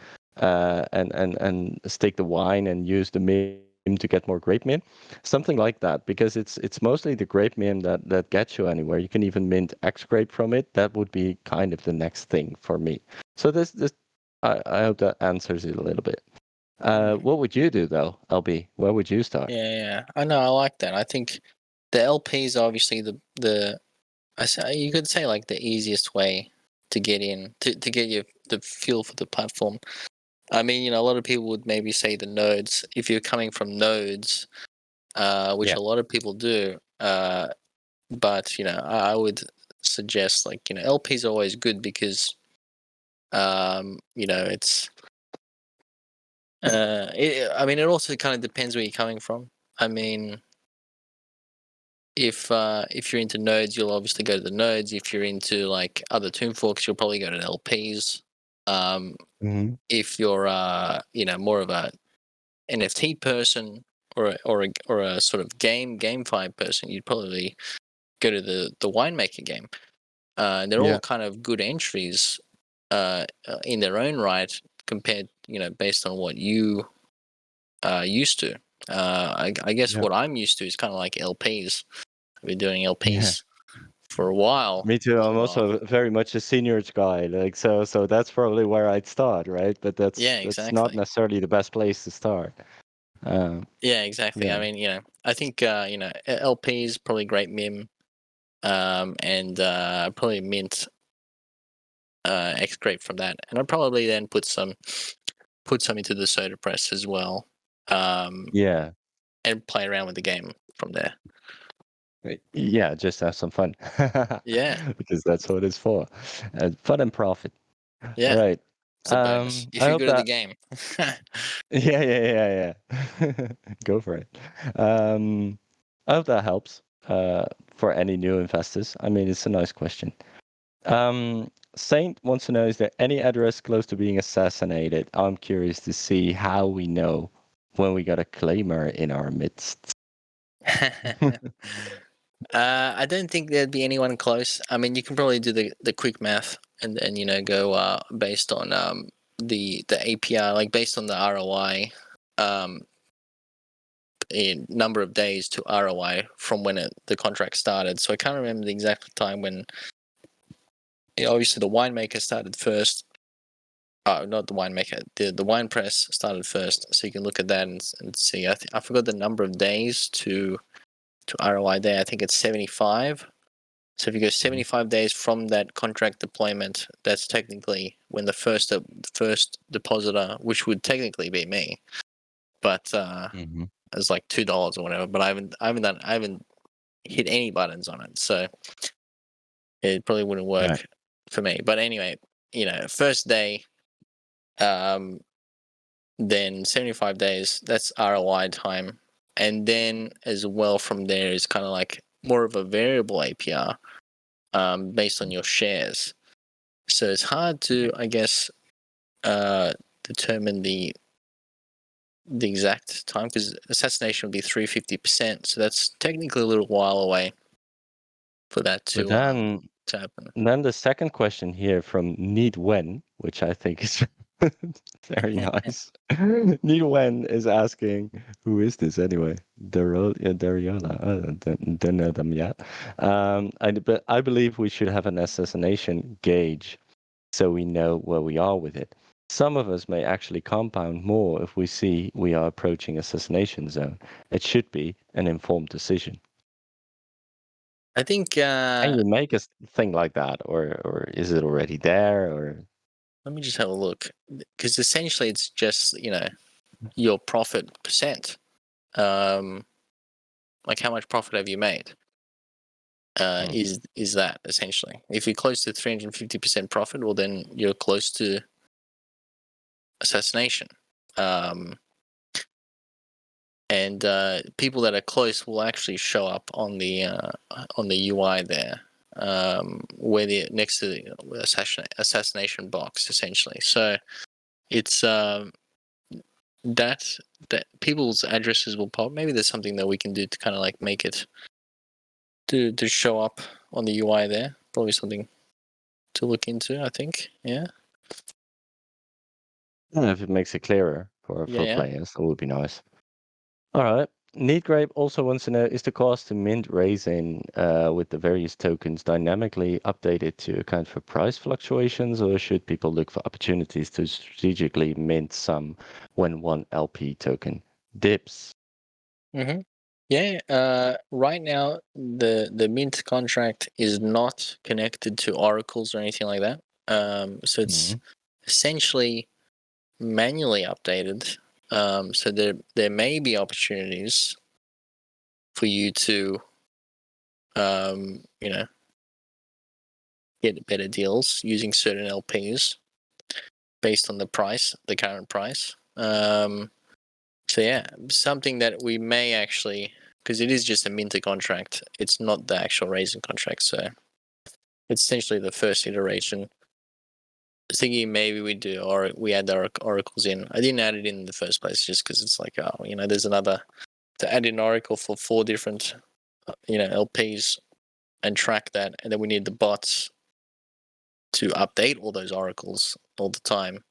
stake the wine and use the mim to get more grape mim, something like that. Because it's mostly the grape mim that gets you anywhere. You can even mint X grape from it. That would be kind of the next thing for me. So this I hope that answers it a little bit. What would you do though, LB? Where would you start? Yeah. I know. I like that. I think the LPs are obviously you could say like the easiest way to get in to get you the feel for the platform. I mean, a lot of people would maybe say the nodes. If you're coming from nodes, which Yeah. a lot of people do, but I would suggest like LPs are always good because it's I mean, it also kind of depends where you're coming from. I mean, if you're into nodes, you'll obviously go to the nodes. If you're into like other tomb forks, you'll probably go to LPs. Mhm. If you're more of a NFT person or a sort of GameFi person, you'd probably go to the winemaker game. They're all Yeah. kind of good entries in their own right, compared, based on what you used to. I guess Yeah. what I'm used to is kind of like LPs. I've been doing Yeah. LPs for a while. Me too. I'm Long while. also very much a seniors guy. Like so that's probably where I'd start, right? But Yeah, that's not exactly. necessarily the best place to start. Yeah, exactly. I Yeah. mean, I think LPs probably great meme, and probably mint X grape from that, and I'd probably then put some into the soda press as well, Yeah. and play around with the game from there. Yeah, just have some fun. Yeah, Because that's what it's for. Fun and profit. yeah, Right. it's a bonus if I you're hope good at the that game. yeah. Go for it. I hope that helps for any new investors. I mean, it's a nice question. Saint wants to know, is there any address close to being assassinated? I'm curious to see how we know when we got a claimer in our midst. I don't think there'd be anyone close. I mean, you can probably do the quick math and go based on the API, like based on the ROI, in number of days to ROI from when the contract started. So I can't remember the exact time when. Obviously, the winemaker started first. Not the winemaker. The wine press started first. So you can look at that and see. I forgot the number of days to ROI there. I think it's 75. So if you go 75 days from that contract deployment, that's technically when the first depositor, which would technically be me, but Mhm. it's like $2 or whatever. But I haven't hit any buttons on it, so it probably wouldn't Right. work for me. But anyway, first day, um, then 75 days. That's ROI time, and then as well from there is kind of like more of a variable APR, based on your shares. So it's hard to, I guess, determine the exact time, because assassination would be 350%. So that's technically a little while away for that But to happen. then the second question here from Need When, which I think is very nice. Need When is asking, who is this anyway? Dariola. I don't know them yet. But I believe we should have an assassination gauge so we know where we are with it. Some of us may actually compound more if we see we are approaching assassination zone. It should be an informed decision. I think. Can you make a thing like that, or is it already there? Or Let me just have a look, because essentially it's just your profit percent. Um, like how much profit have you made? Mm. Is that essentially? If you're close to 350% profit, well then you're close to assassination. And people that are close will actually show up on the UI there, where the next to the assassination box essentially. So it's that people's addresses will pop. Maybe there's something that we can do to kind of like make it to show up on the UI there. Probably something to look into, I think. Yeah. If it makes it clearer for Yeah. players, that would be nice. All right. Neat Grape also wants to know, is the cost to mint raising with the various tokens dynamically updated to account for price fluctuations, or should people look for opportunities to strategically mint some when one LP token dips? Mm-hmm. Yeah. Right now, the mint contract is not connected to oracles or anything like that. So it's Mhm. essentially manually updated. So there may be opportunities for you to you know get better deals using certain LPs based on the current price. So yeah, something that we may actually, because it is just a minter contract, it's not the actual raising contract, so it's essentially the first iteration. Thinking maybe we add our oracles in. I didn't add it in the first place just because it's like, oh, there's another to add in oracle for 4 different, LPs and track that, and then we need the bots to update all those oracles all the time.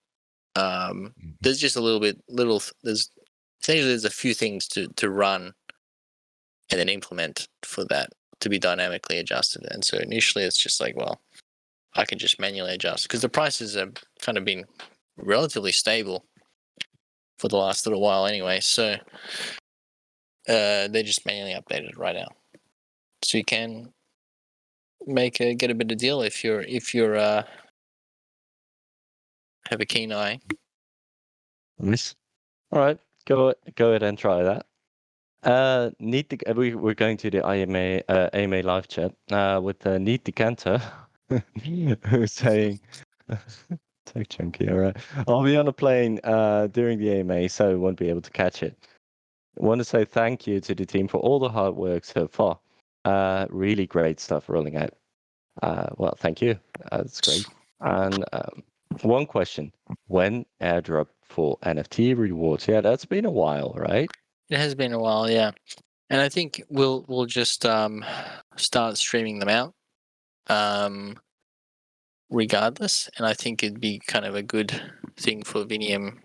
There's just there's a few things to run and then implement for that to be dynamically adjusted. And so initially it's just like, well, I can just manually adjust because the prices have kind of been relatively stable for the last little while anyway. So they're just manually updated right now. So you can get a bit of deal if you're have a keen eye. Nice. All right, go ahead and try that. We're going to the AMA live chat with Neat Decanter, who's saying, "Take chunky, all right. I'll be on a plane during the AMA, so won't be able to catch it. I want to say thank you to the team for all the hard work so far. Really great stuff rolling out. Well, thank you. That's great. And one question: when airdrop for NFT rewards? Yeah, that's been a while, right? It has been a while, yeah. And I think we'll just start streaming them out, regardless. And I think it'd be kind of a good thing for Vinium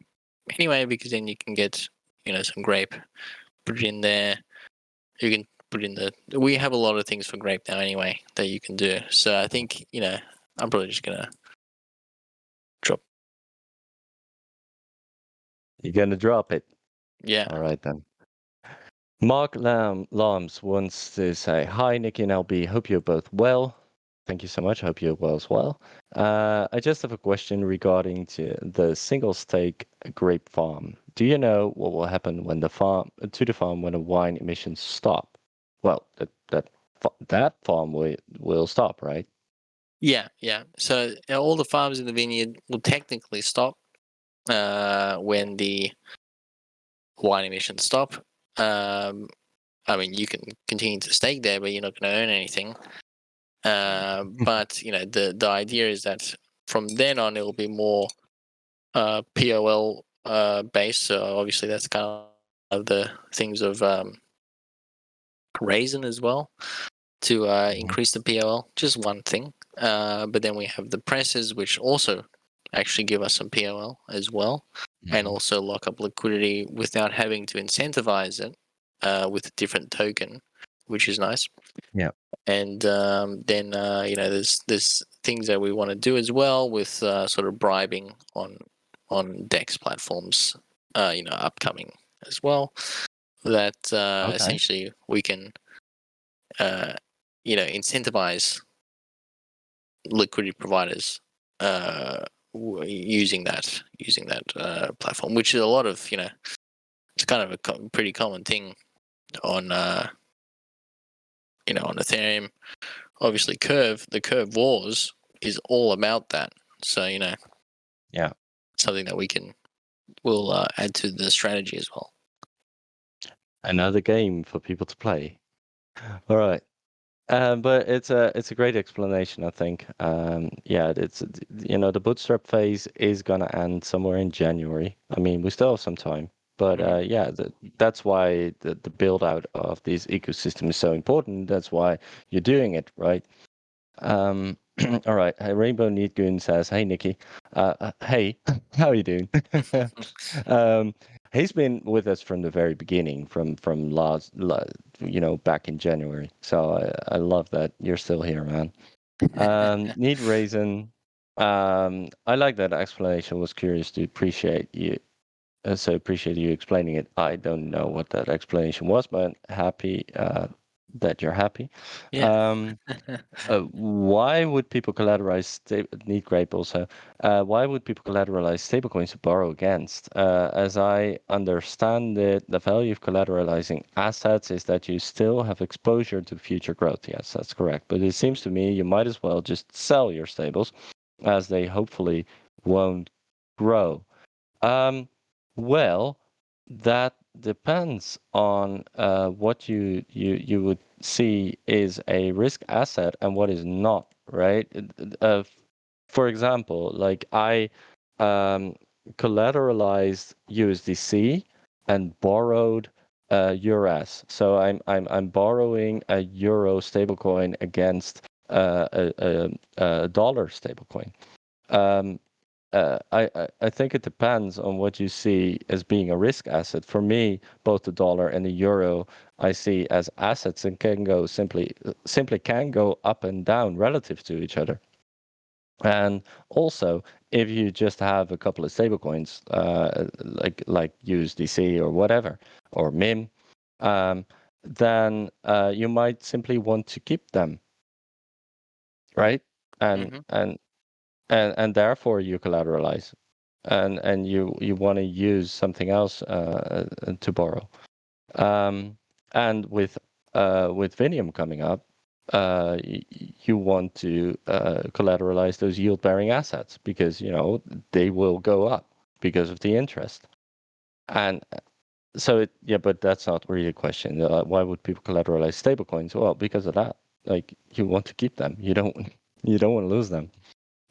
anyway, because then you can get some grape, put it in there. You can put in we have a lot of things for grape now anyway that you can do. So I think I'm probably just gonna drop. You're gonna drop it. Yeah. All right then. Mark Lams wants to say, hi, Nikki and LB. Hope you're both well. Thank you so much. Hope you're well as well. I just have a question regarding to the single stake grape farm. Do you know what will happen when the farm when the wine emissions stop? Well, that farm will stop, right? Yeah. So all the farms in the vineyard will technically stop when the wine emissions stop. I mean, you can continue to stake there, but you're not going to earn anything. But the idea is that from then on, it'll be more POL based. So obviously, that's kind of the things of Raisin as well to increase the POL. Just one thing. But then we have the presses, which also actually give us some POL as well, and also lock up liquidity without having to incentivize it with a different token, which is nice. Yeah. And then there's things that we want to do as well with sort of bribing on DEX platforms, upcoming as well. That essentially we can incentivize liquidity providers using that platform, which is a lot of it's kind of a pretty common thing on on Ethereum. Obviously, the Curve Wars is all about that. So yeah, something that we'll add to the strategy as well. Another game for people to play. All right. But it's a great explanation, I think. Yeah, it's the bootstrap phase is gonna end somewhere in January. I mean, we still have some time, but yeah, that's why the build out of this ecosystem is so important. That's why you're doing it, right? All right. Rainbow Neat Goon says, "Hey Nikki, hey, how are you doing?" He's been with us from the very beginning, from back in January. So I love that you're still here, man. Need Raisin. I like that explanation. Was curious to appreciate you. So appreciate you explaining it. I don't know what that explanation was, but happy that you're happy. Yeah. Why would people collateralize Need Grape also? Why would people collateralize stablecoins to borrow against? As I understand it, the value of collateralizing assets is that you still have exposure to future growth. Yes, that's correct. But it seems to me you might as well just sell your stables, as they hopefully won't grow. Well, that depends on what you would see is a risk asset and what is not, right? For example, like I um, collateralized USDC and borrowed euros. So I'm borrowing a euro stablecoin against a dollar stablecoin. Um, I think it depends on what you see as being a risk asset. For me, both the dollar and the euro I see as assets and can go simply can go up and down relative to each other. And also, if you just have a couple of stablecoins, like USDC or whatever, or MIM, um, then you might simply want to keep them, right? And Mm-hmm. and and therefore you collateralize, and you want to use something else to borrow. Um, and with Vinium coming up, you want to collateralize those yield-bearing assets because they will go up because of the interest. And so yeah, but that's not really a question. Why would people collateralize stablecoins? Well, because of that. Like you want to keep them. You don't want to lose them.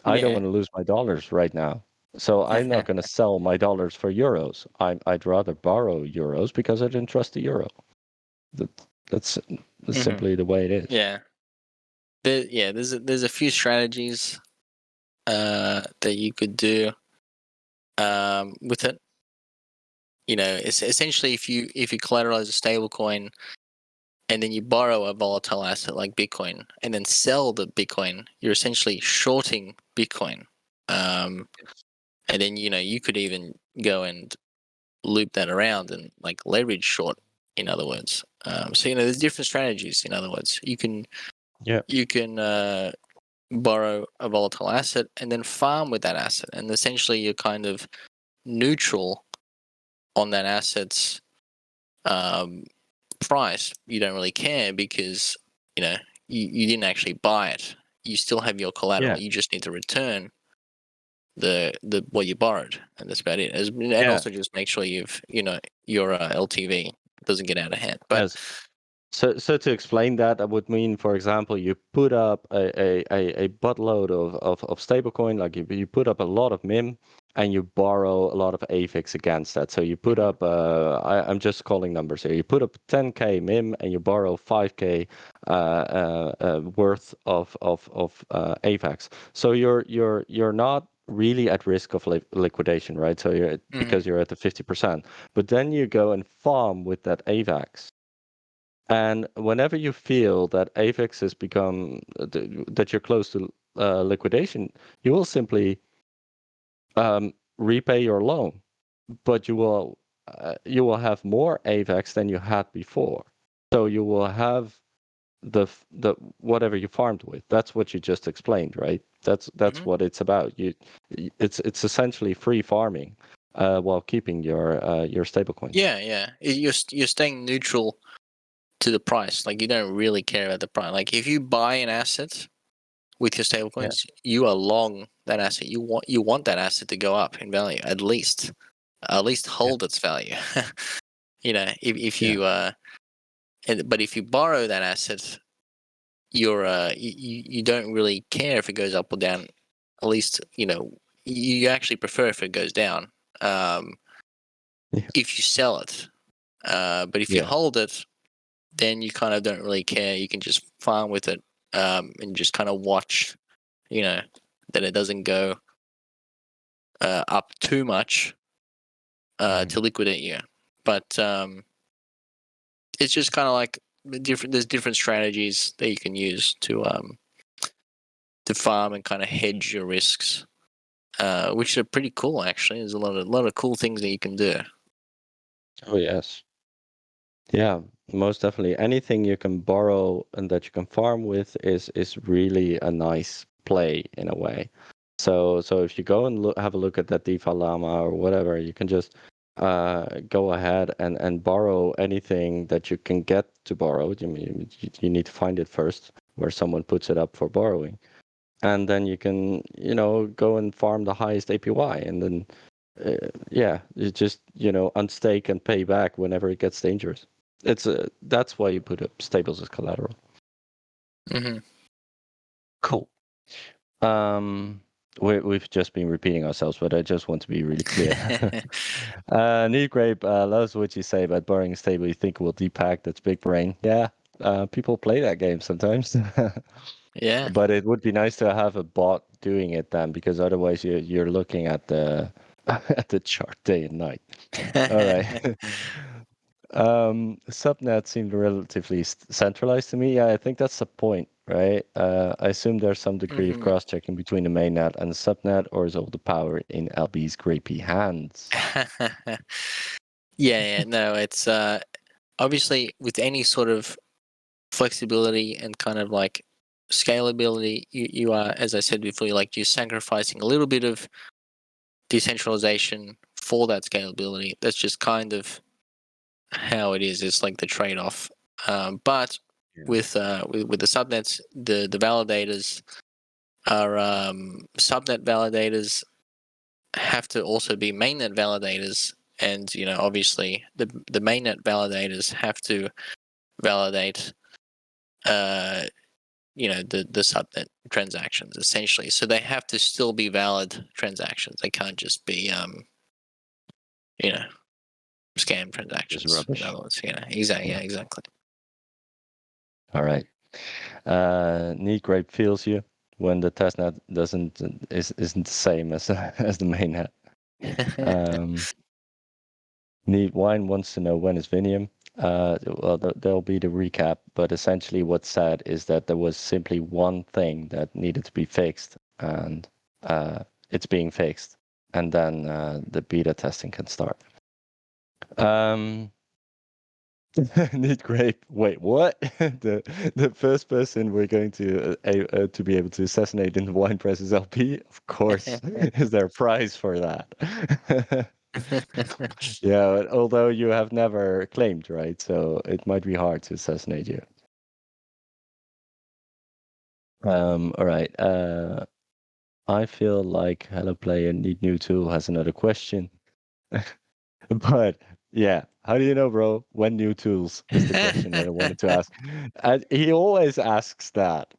I don't Yeah. want to lose my dollars right now. So I'm not going to sell my dollars for euros. I'd rather borrow euros because I didn't trust the euro. That, that's Mm-hmm. simply the way it is. Yeah. There's a few strategies that you could do with it. It's essentially if you collateralize a stable coin and then you borrow a volatile asset like Bitcoin and then sell the Bitcoin, you're essentially shorting Bitcoin. And then you could even go and loop that around and like leverage short. In other words, so there's different strategies. In other words, you can Yeah. borrow a volatile asset and then farm with that asset, and essentially you're kind of neutral on that asset's price. You don't really care because you didn't actually buy it. You still have your collateral. Yeah. You just need to return the what you borrowed, and that's about it. And Yeah. also just make sure your LTV doesn't get out of hand. But Yes. So to explain that, that would mean, for example, you put up a buttload of stablecoin, like you put up a lot of MIM, and you borrow a lot of AFIX against that. So you put up, I'm just calling numbers here. You put up 10K MIM and you borrow 5K worth of AFIX. So you're not really at risk of liquidation, right? So because you're at the 50%. But then you go and farm with that AVAX. And whenever you feel that AVAX has become that you're close to liquidation, you will simply repay your loan, but you will have more AVAX than you had before. So you will have the whatever you farmed with. That's what you just explained, right? That's what it's about. It's essentially free farming while keeping your stablecoins. yeah, you're staying neutral to the price. Like you don't really care about the price. Like if you buy an asset with your Yeah. stablecoins, you are long that asset. You want that asset to go up in value at least Yeah. hold its value. If Yeah. but if you borrow that asset, you don't really care if it goes up or down. At least you actually prefer if it goes down. Yeah. If you sell it, but if you Yeah. hold it, then you kind of don't really care. You can just farm with it, and just kind of watch, that it doesn't go up too much to liquidate you. But it's just kind of like there's different strategies that you can use to farm and kind of hedge your risks, which are pretty cool actually. There's a lot of cool things that you can do. Oh, yes. Yeah, most definitely. Anything you can borrow and that you can farm with is really a nice play in a way. So if you go and have a look at that DeFi Llama or whatever, you can just go ahead and borrow anything that you can get to borrow. You need to find it first where someone puts it up for borrowing. And then you can, go and farm the highest APY and then yeah, you just unstake and pay back whenever it gets dangerous. That's why you put up stables as collateral. Mm-hmm. Cool. We've just been repeating ourselves, but I just want to be really clear. Need Grape loves what you say about borrowing a stable you think will depack. That's big brain. Yeah, people play that game sometimes. Yeah. But it would be nice to have a bot doing it then, because otherwise you're looking at the at the chart day and night. All right. Subnet seemed relatively centralized to me. Yeah, I think that's the point, right? I assume there's some degree of Mm-hmm. cross-checking between the mainnet and the subnet, or is all the power in LB's grapey hands? Yeah, no, it's obviously with any sort of flexibility and kind of like scalability, you are, as I said before, you're sacrificing a little bit of decentralization for that scalability. That's just kind of how it is. It's like the trade-off. But Yeah. with the subnets, the validators are subnet validators have to also be mainnet validators, and obviously the mainnet validators have to validate the subnet transactions essentially. So they have to still be valid transactions. They can't just be scam Just transactions. In rubbish. other words, exactly. Yeah. Yeah, exactly. All right. Need Grape feels you when the testnet isn't the same as as the mainnet. Need Wine wants to know when is Vinium. Well, there'll be the recap, but essentially what's said is that there was simply one thing that needed to be fixed, and it's being fixed, and then the beta testing can start. Need Grape. Wait, what? the first person we're going to be able to assassinate in the wine press is LP? Of course. Is there a prize for that? Yeah, although you have never claimed, right? So it might be hard to assassinate you. All right. I feel like Hello Player Need New Tool has another question. But yeah, how do you know, bro? When new tools is the question that I wanted to ask. And he always asks that.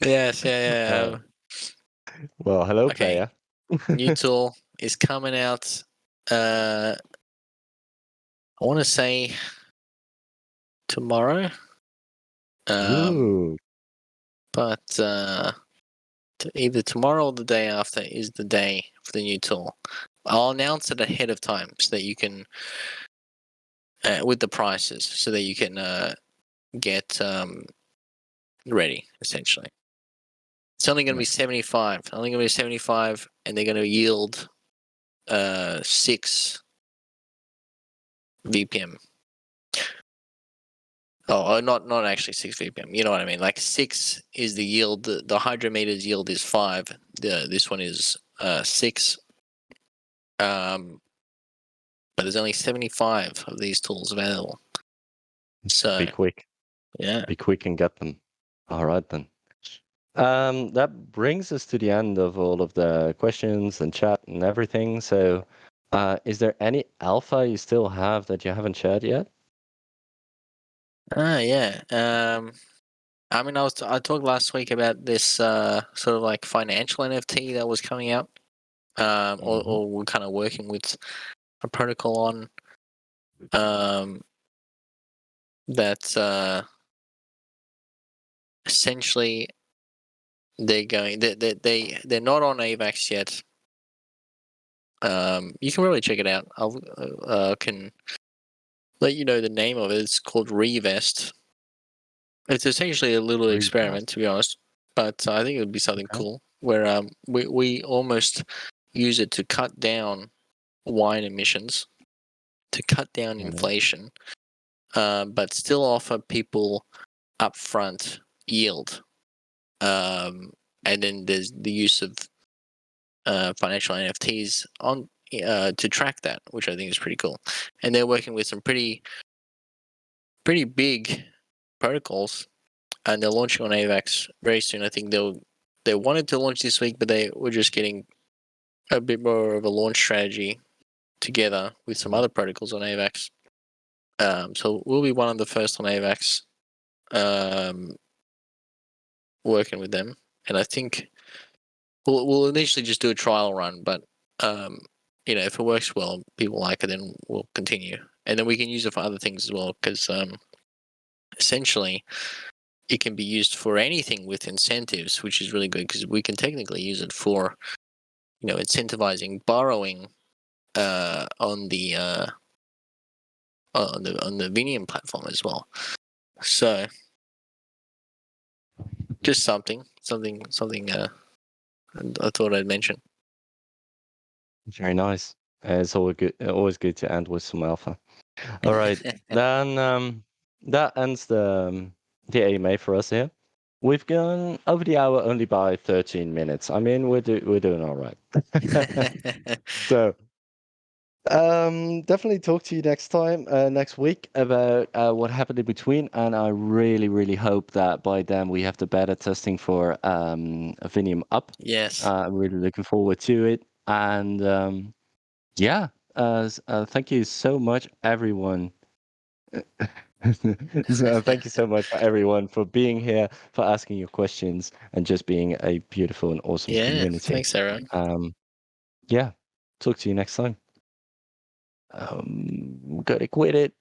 Yes, yeah. Uh, well, hello, Okay, player. new tool is coming out. I want to say tomorrow. Ooh, But either tomorrow or the day after is the day for the new tool. I'll announce it ahead of time so that you can, with the prices, so that you can get ready. Essentially, it's only going to be 75. Only going to be 75, and they're going to yield 6 VPM. Oh, not actually 6 VPM. You know what I mean? Like 6 is the yield. The hydrometer's yield is 5. This one is 6. But there's only 75 of these tools available. So be quick. yeah. Be quick and get them. All right then. That brings us to the end of all of the questions and chat and everything. So, is there any alpha you still have that you haven't shared yet? Yeah. I mean, I talked last week about this sort of like financial NFT that was coming out. Or we're kind of working with a protocol on. That's essentially they're going. They're not on AVAX yet. You can really check it out. I can let you know the name of it. It's called Revest. It's essentially a little Read that. experiment, to be honest. But I think it would be something Okay. cool where we almost use it to cut down wine emissions, to cut down All right. inflation, but still offer people upfront yield. And then there's the use of financial NFTs on to track that, which I think is pretty cool. And they're working with some pretty big protocols, and they're launching on AVAX very soon. I think they wanted to launch this week, but they were just getting a bit more of a launch strategy together with some other protocols on AVAX. So we'll be one of the first on AVAX working with them. And I think we'll initially just do a trial run, but if it works well, people like it, then we'll continue. And then we can use it for other things as well, because essentially it can be used for anything with incentives, which is really good because we can technically use it for, incentivizing borrowing on the Vinium platform as well. So just something I thought I'd mention. Very nice. It's always good to end with some alpha. All right, then that ends the AMA for us here. We've gone over the hour only by 13 minutes. I mean, we're doing all right. So, definitely talk to you next week about what happened in between, and I really, really hope that by then we have the beta testing for Vinium up. Yes. I'm really looking forward to it, and yeah, thank you so much, everyone. So thank you so much for everyone for being here, for asking your questions, and just being a beautiful and awesome community. Thanks, everyone. Yeah, talk to you next time. Gotta quit it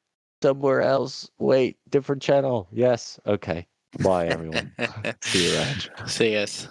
somewhere else. Wait, different channel. Yes. Okay. Bye, everyone. See you around. See you guys.